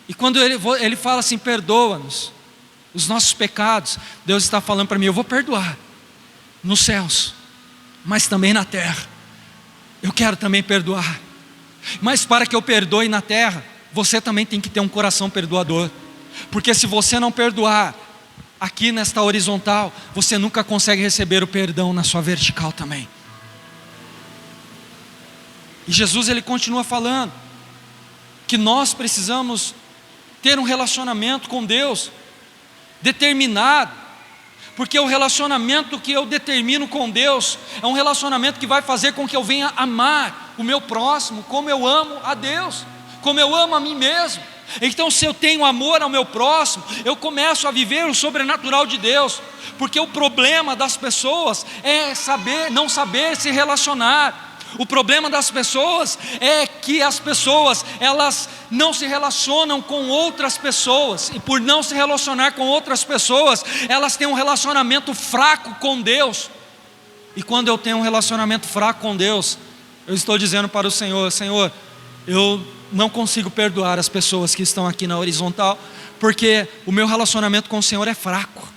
e quando ele fala assim: perdoa-nos os nossos pecados, Deus está falando para mim: eu vou perdoar nos céus, mas também na terra. Eu quero também perdoar, mas para que eu perdoe na terra, você também tem que ter um coração perdoador, porque se você não perdoar aqui nesta horizontal, você nunca consegue receber o perdão na sua vertical também. E Jesus ele continua falando que nós precisamos ter um relacionamento com Deus determinado, porque o relacionamento que eu determino com Deus é um relacionamento que vai fazer com que eu venha amar o meu próximo como eu amo a Deus, como eu amo a mim mesmo. Então, se eu tenho amor ao meu próximo, eu começo a viver o sobrenatural de Deus, porque o problema das pessoas é não saber se relacionar. O problema das pessoas é que as pessoas, elas não se relacionam com outras pessoas, e por não se relacionar com outras pessoas, elas têm um relacionamento fraco com Deus. E quando eu tenho um relacionamento fraco com Deus, eu estou dizendo para o Senhor: Senhor, eu não consigo perdoar as pessoas que estão aqui na horizontal, porque o meu relacionamento com o Senhor é fraco.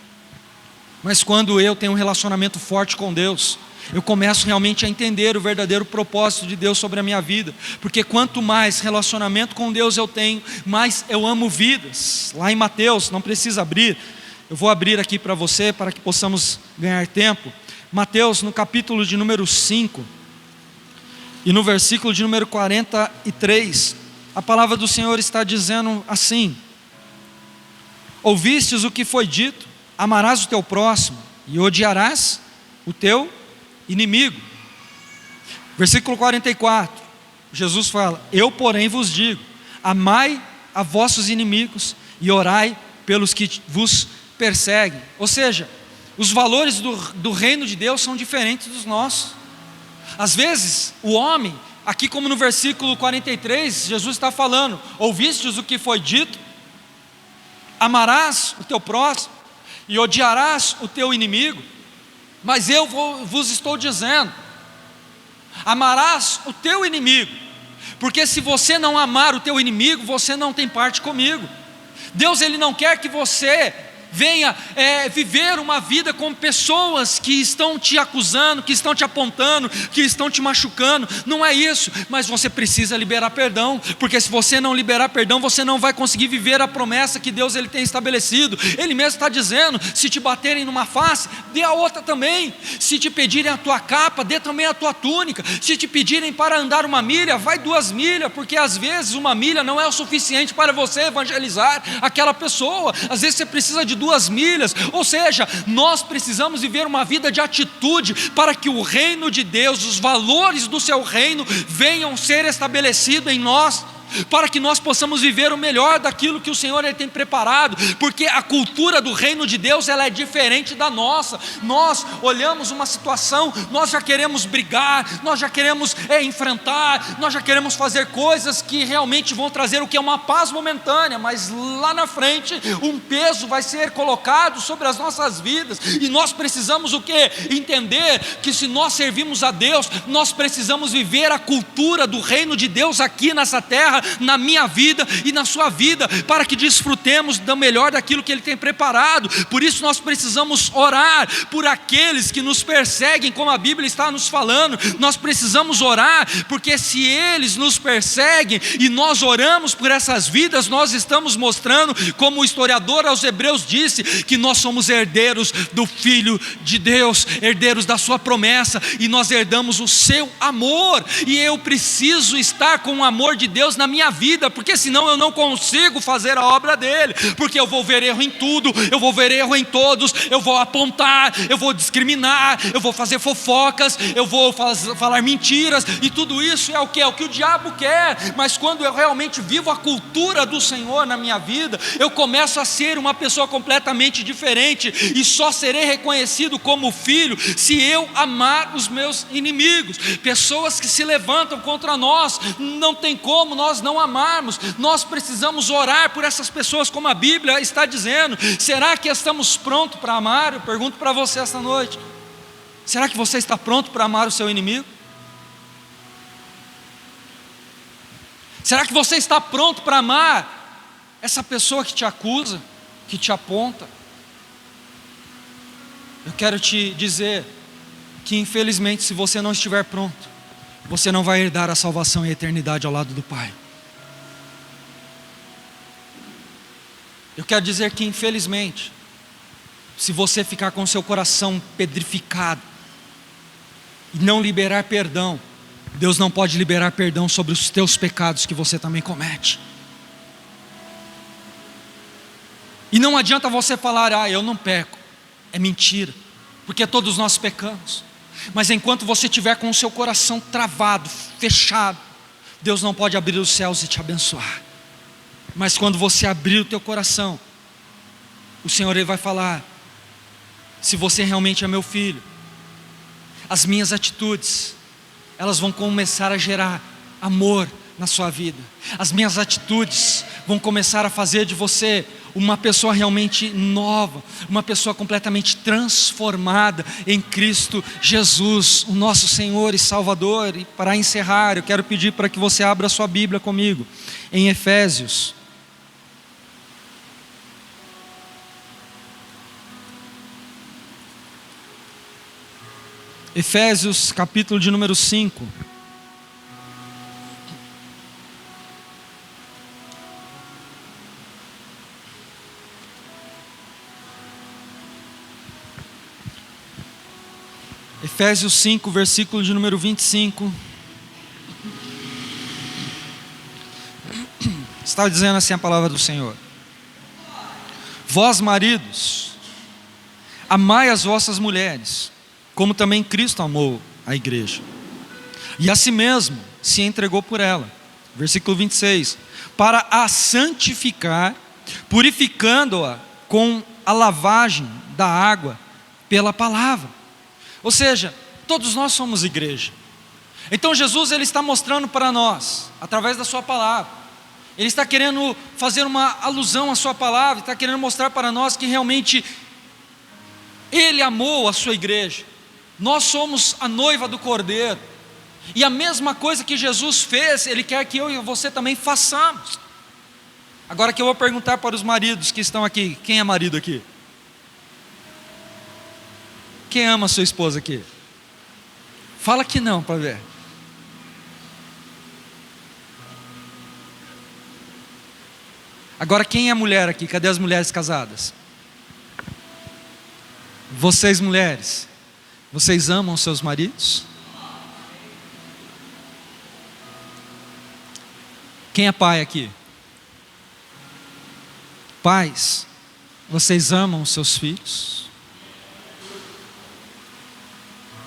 Mas quando eu tenho um relacionamento forte com Deus, eu começo realmente a entender o verdadeiro propósito de Deus sobre a minha vida, porque quanto mais relacionamento com Deus eu tenho, mais eu amo vidas. Lá em Mateus, não precisa abrir, eu vou abrir aqui para você, para que possamos ganhar tempo. Mateus, no capítulo de número 5, e no versículo de número 43, a palavra do Senhor está dizendo assim: ouvistes o que foi dito, amarás o teu próximo e odiarás o teu inimigo. Versículo 44, Jesus fala: eu porém vos digo, amai a vossos inimigos e orai pelos que vos perseguem. Ou seja, os valores do reino de Deus são diferentes dos nossos. Às vezes o homem, aqui como no versículo 43, Jesus está falando: ouvistes o que foi dito, amarás o teu próximo e odiarás o teu inimigo. Mas eu vos estou dizendo, amarás o teu inimigo, porque se você não amar o teu inimigo, você não tem parte comigo. Deus, Ele não quer que você venha viver uma vida com pessoas que estão te acusando, que estão te apontando, que estão te machucando. Não é isso, mas você precisa liberar perdão, porque se você não liberar perdão, você não vai conseguir viver a promessa que Deus Ele tem estabelecido. Ele mesmo está dizendo: se te baterem numa face, dê a outra também. Se te pedirem a tua capa, dê também a tua túnica. Se te pedirem para andar 1 milha, vai 2 milhas, porque às vezes 1 milha não é o suficiente para você evangelizar aquela pessoa. Às vezes você precisa de 2 milhas, ou seja, nós precisamos viver uma vida de atitude, para que o reino de Deus, os valores do seu reino venham ser estabelecidos em nós, para que nós possamos viver o melhor daquilo que o Senhor Ele tem preparado, porque a cultura do reino de Deus, ela é diferente da nossa. Nós olhamos uma situação, nós já queremos brigar, nós já queremos enfrentar, nós já queremos fazer coisas que realmente vão trazer o que é uma paz momentânea, mas lá na frente um peso vai ser colocado sobre as nossas vidas, e nós precisamos o quê? Entender que se nós servimos a Deus, nós precisamos viver a cultura do reino de Deus aqui nessa terra, na minha vida e na sua vida, para que desfrutemos do melhor daquilo que Ele tem preparado. Por isso nós precisamos orar por aqueles que nos perseguem, como a Bíblia está nos falando. Nós precisamos orar, porque se eles nos perseguem e nós oramos por essas vidas, nós estamos mostrando, como o historiador aos Hebreus disse, que nós somos herdeiros do Filho de Deus, herdeiros da sua promessa, e nós herdamos o seu amor. E eu preciso estar com o amor de Deus na minha vida, porque senão eu não consigo fazer a obra dele, porque eu vou ver erro em tudo, eu vou ver erro em todos, eu vou apontar, eu vou discriminar, eu vou fazer fofocas, eu vou falar mentiras, e tudo isso é o que? É o que o diabo quer. Mas quando eu realmente vivo a cultura do Senhor na minha vida, eu começo a ser uma pessoa completamente diferente, e só serei reconhecido como filho se eu amar os meus inimigos. Pessoas que se levantam contra nós, não tem como nós não amarmos. Nós precisamos orar por essas pessoas, como a Bíblia está dizendo. Será que estamos prontos para amar? Eu pergunto para você esta noite: será que você está pronto para amar o seu inimigo? Será que você está pronto para amar essa pessoa que te acusa, que te aponta? Eu quero te dizer que infelizmente, se você não estiver pronto, você não vai herdar a salvação e a eternidade ao lado do Pai. Eu quero dizer que infelizmente, se você ficar com seu coração pedrificado e não liberar perdão, Deus não pode liberar perdão sobre os teus pecados que você também comete. E não adianta você falar: eu não peco. É mentira, porque todos nós pecamos. Mas enquanto você estiver com o seu coração travado, fechado, Deus não pode abrir os céus e te abençoar. Mas quando você abrir o teu coração, o Senhor Ele vai falar: se você realmente é meu filho, as minhas atitudes, elas vão começar a gerar amor, na sua vida. As minhas atitudes vão começar a fazer de você uma pessoa realmente nova, uma pessoa completamente transformada em Cristo Jesus, o nosso Senhor e Salvador. E para encerrar, eu quero pedir para que você abra a sua Bíblia comigo, em Efésios. Efésios, capítulo de número 5. Efésios 5, versículo de número 25. Está dizendo assim a palavra do Senhor: Vós, maridos, amai as vossas mulheres, como também Cristo amou a igreja, e a si mesmo se entregou por ela. Versículo 26. Para a santificar, purificando-a com a lavagem da água pela palavra. Ou seja, todos nós somos igreja. Então Jesus, ele está mostrando para nós, através da sua palavra, ele está querendo fazer uma alusão à sua palavra, está querendo mostrar para nós que realmente ele amou a sua igreja. Nós somos a noiva do Cordeiro, e a mesma coisa que Jesus fez, ele quer que eu e você também façamos. Agora que eu vou perguntar para os maridos que estão aqui: quem é marido aqui? Quem ama a sua esposa aqui? Fala que não, para ver. Agora quem é mulher aqui? Cadê as mulheres casadas? Vocês mulheres, vocês amam seus maridos? Quem é pai aqui? Pais, vocês amam os seus filhos?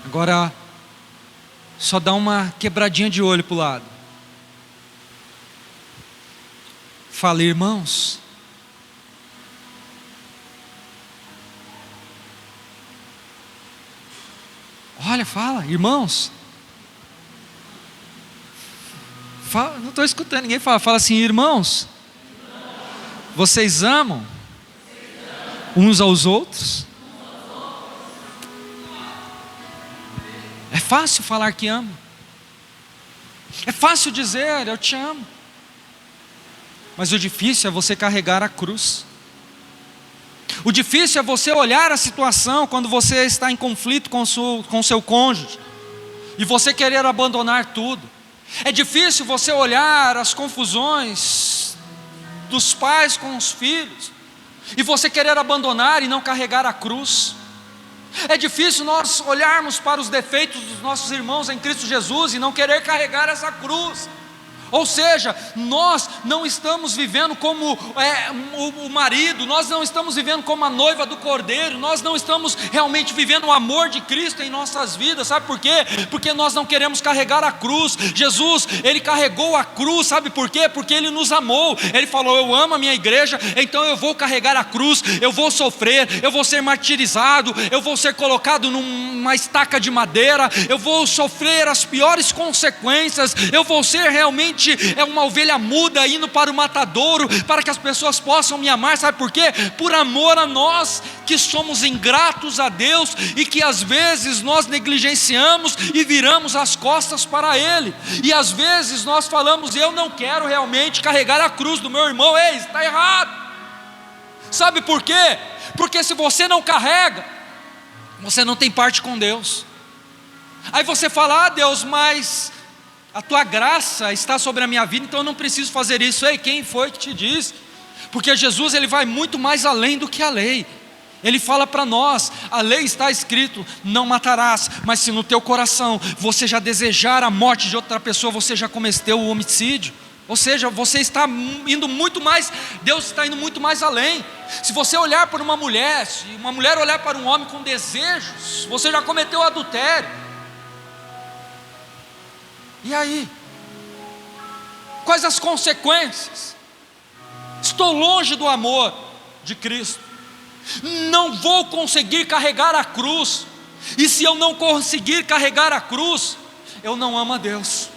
Agora, só dá uma quebradinha de olho para o lado. Fala, irmãos. Olha, fala, irmãos. Fala, não estou escutando ninguém falar. Fala assim, irmãos. Vocês amam uns aos outros? É fácil falar que ama. É fácil dizer, eu te amo. Mas o difícil é você carregar a cruz. O difícil é você olhar a situação quando você está em conflito com o seu cônjuge e você querer abandonar tudo. É difícil você olhar as confusões dos pais com os filhos e você querer abandonar e não carregar a cruz. É difícil nós olharmos para os defeitos dos nossos irmãos em Cristo Jesus e não querer carregar essa cruz. Ou seja, nós não estamos vivendo como o marido, nós não estamos vivendo como a noiva do Cordeiro, nós não estamos realmente vivendo o amor de Cristo em nossas vidas. Sabe por quê? Porque nós não queremos carregar a cruz. Jesus, ele carregou a cruz, sabe por quê? Porque ele nos amou. Ele falou: eu amo a minha igreja, então eu vou carregar a cruz, eu vou sofrer, eu vou ser martirizado, eu vou ser colocado numa estaca de madeira, eu vou sofrer as piores consequências, eu vou ser realmente uma ovelha muda indo para o matadouro, para que as pessoas possam me amar. Sabe por quê? Por amor a nós que somos ingratos a Deus e que às vezes nós negligenciamos e viramos as costas para Ele. E às vezes nós falamos: eu não quero realmente carregar a cruz do meu irmão. Ei, está errado. Sabe por quê? Porque se você não carrega, você não tem parte com Deus. Aí você fala: ah, Deus, mas a tua graça está sobre a minha vida, então eu não preciso fazer isso. Ei, quem foi que te disse? Porque Jesus, ele vai muito mais além do que a lei. Ele fala para nós: a lei está escrito, não matarás, mas se no teu coração você já desejar a morte de outra pessoa, você já cometeu o homicídio. Ou seja, você está indo muito mais, Deus está indo muito mais além. Se você olhar para uma mulher, se uma mulher olhar para um homem com desejos, você já cometeu adultério. E aí? Quais as consequências? Estou longe do amor de Cristo, não vou conseguir carregar a cruz, e se eu não conseguir carregar a cruz, eu não amo a Deus.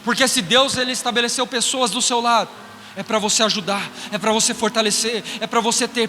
Porque se Deus ele estabeleceu pessoas do seu lado, é para você ajudar, é para você fortalecer, é para você ter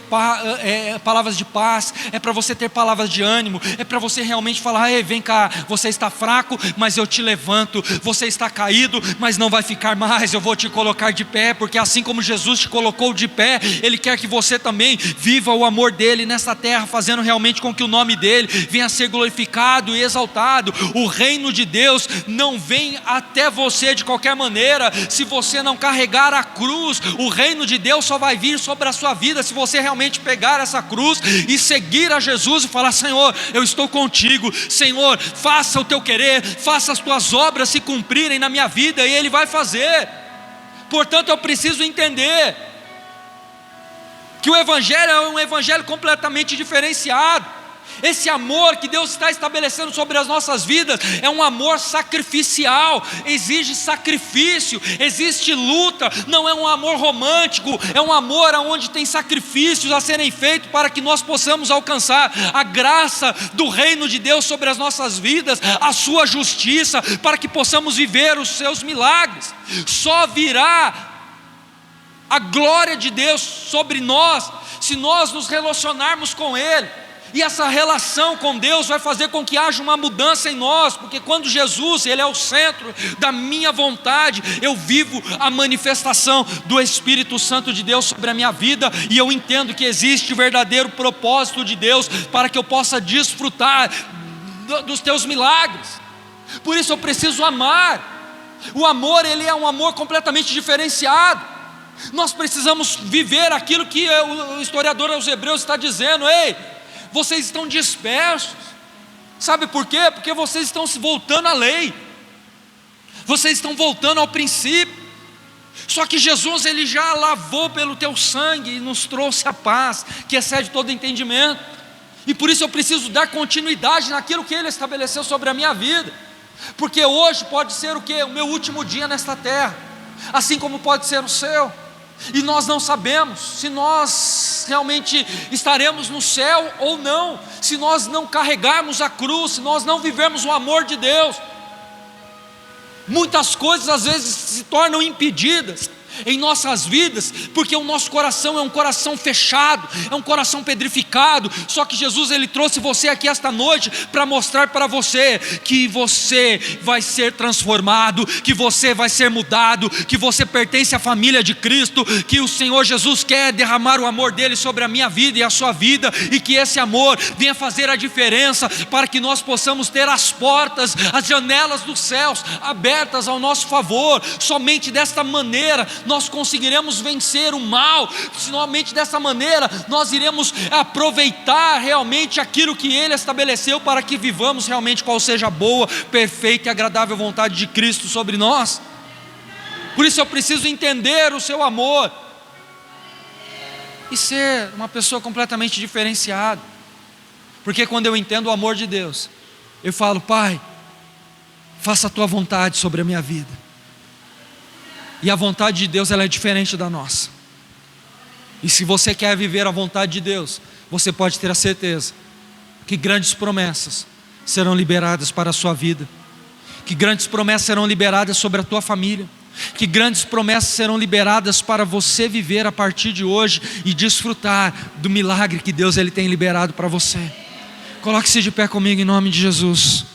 palavras de paz, é para você ter palavras de ânimo, é para você realmente falar: ei, vem cá, você está fraco, mas eu te levanto, você está caído, mas não vai ficar mais, eu vou te colocar de pé, porque assim como Jesus te colocou de pé, Ele quer que você também viva o amor dEle nessa terra, fazendo realmente com que o nome dEle venha a ser glorificado e exaltado. O reino de Deus não vem até você de qualquer maneira, se você não carregar a cruz. O reino de Deus só vai vir sobre a sua vida se você realmente pegar essa cruz e seguir a Jesus e falar: Senhor, eu estou contigo, Senhor, faça o teu querer, faça as tuas obras se cumprirem na minha vida, e Ele vai fazer. Portanto, eu preciso entender que o Evangelho é um Evangelho completamente diferenciado. Esse amor que Deus está estabelecendo sobre as nossas vidas é um amor sacrificial, exige sacrifício, existe luta, não é um amor romântico, é um amor onde tem sacrifícios a serem feitos para que nós possamos alcançar a graça do reino de Deus sobre as nossas vidas, a sua justiça, para que possamos viver os seus milagres. Só virá a glória de Deus sobre nós se nós nos relacionarmos com Ele. E essa relação com Deus vai fazer com que haja uma mudança em nós, porque quando Jesus, Ele é o centro da minha vontade, eu vivo a manifestação do Espírito Santo de Deus sobre a minha vida, e eu entendo que existe o verdadeiro propósito de Deus, para que eu possa desfrutar dos teus milagres. Por isso eu preciso amar. O amor, ele é um amor completamente diferenciado. Nós precisamos viver aquilo que o historiador aos Hebreus está dizendo: ei, vocês estão dispersos. Sabe por quê? Porque vocês estão se voltando à lei, vocês estão voltando ao princípio. Só que Jesus, Ele já lavou pelo teu sangue e nos trouxe a paz que excede todo entendimento. E por isso eu preciso dar continuidade naquilo que Ele estabeleceu sobre a minha vida, porque hoje pode ser o quê? O meu último dia nesta terra, assim como pode ser o seu. E nós não sabemos se nós realmente estaremos no céu ou não, se nós não carregarmos a cruz, se nós não vivermos o amor de Deus. Muitas coisas às vezes se tornam impedidas em nossas vidas, porque o nosso coração é um coração fechado, é um coração pedrificado. Só que Jesus, Ele trouxe você aqui esta noite para mostrar para você que você vai ser transformado, que você vai ser mudado, que você pertence à família de Cristo, que o Senhor Jesus quer derramar o amor dEle sobre a minha vida e a sua vida, e que esse amor venha fazer a diferença, para que nós possamos ter as portas, as janelas dos céus abertas ao nosso favor. Somente desta maneira nós conseguiremos vencer o mal, somente dessa maneira nós iremos aproveitar realmente aquilo que Ele estabeleceu, para que vivamos realmente qual seja a boa, perfeita e agradável vontade de Cristo sobre nós. Por isso eu preciso entender o seu amor e ser uma pessoa completamente diferenciada, porque quando eu entendo o amor de Deus, eu falo: Pai, faça a tua vontade sobre a minha vida. E a vontade de Deus, ela é diferente da nossa. E se você quer viver a vontade de Deus, você pode ter a certeza que grandes promessas serão liberadas para a sua vida, que grandes promessas serão liberadas sobre a tua família, que grandes promessas serão liberadas para você viver a partir de hoje e desfrutar do milagre que Deus, Ele tem liberado para você. Coloque-se de pé comigo em nome de Jesus.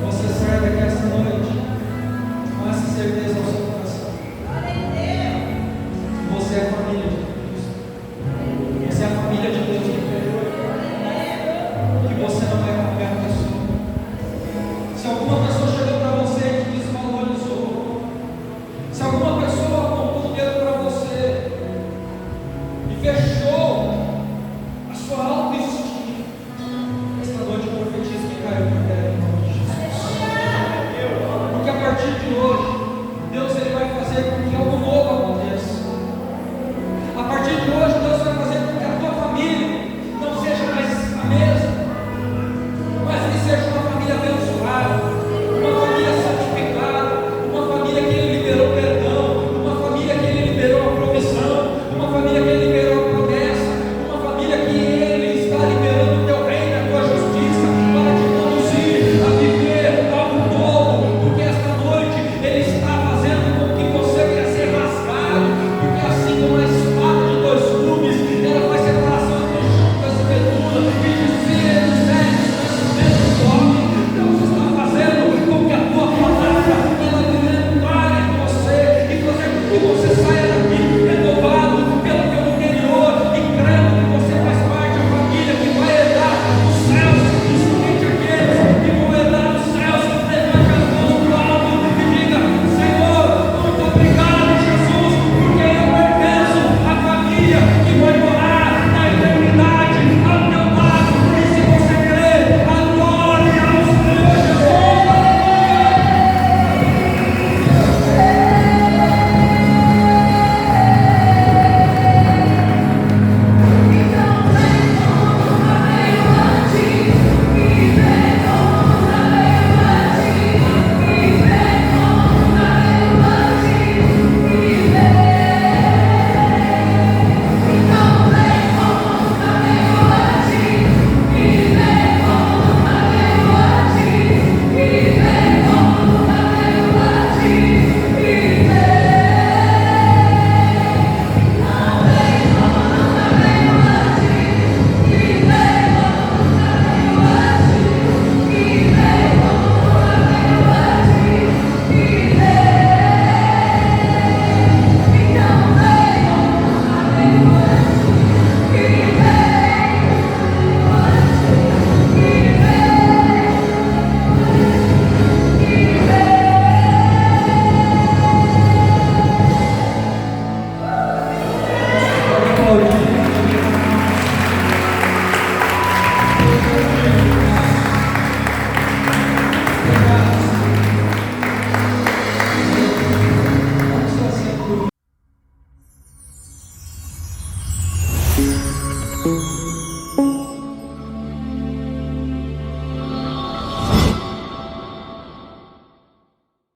Você sai daqui esta noite Se alguma pessoa chegou para você e te desvalorizou, se alguma pessoa apontou o dedo para você e fechou a sua autoestima, esta noite eu profetizo que caiu por terra em nome de Jesus. Porque a partir de hoje,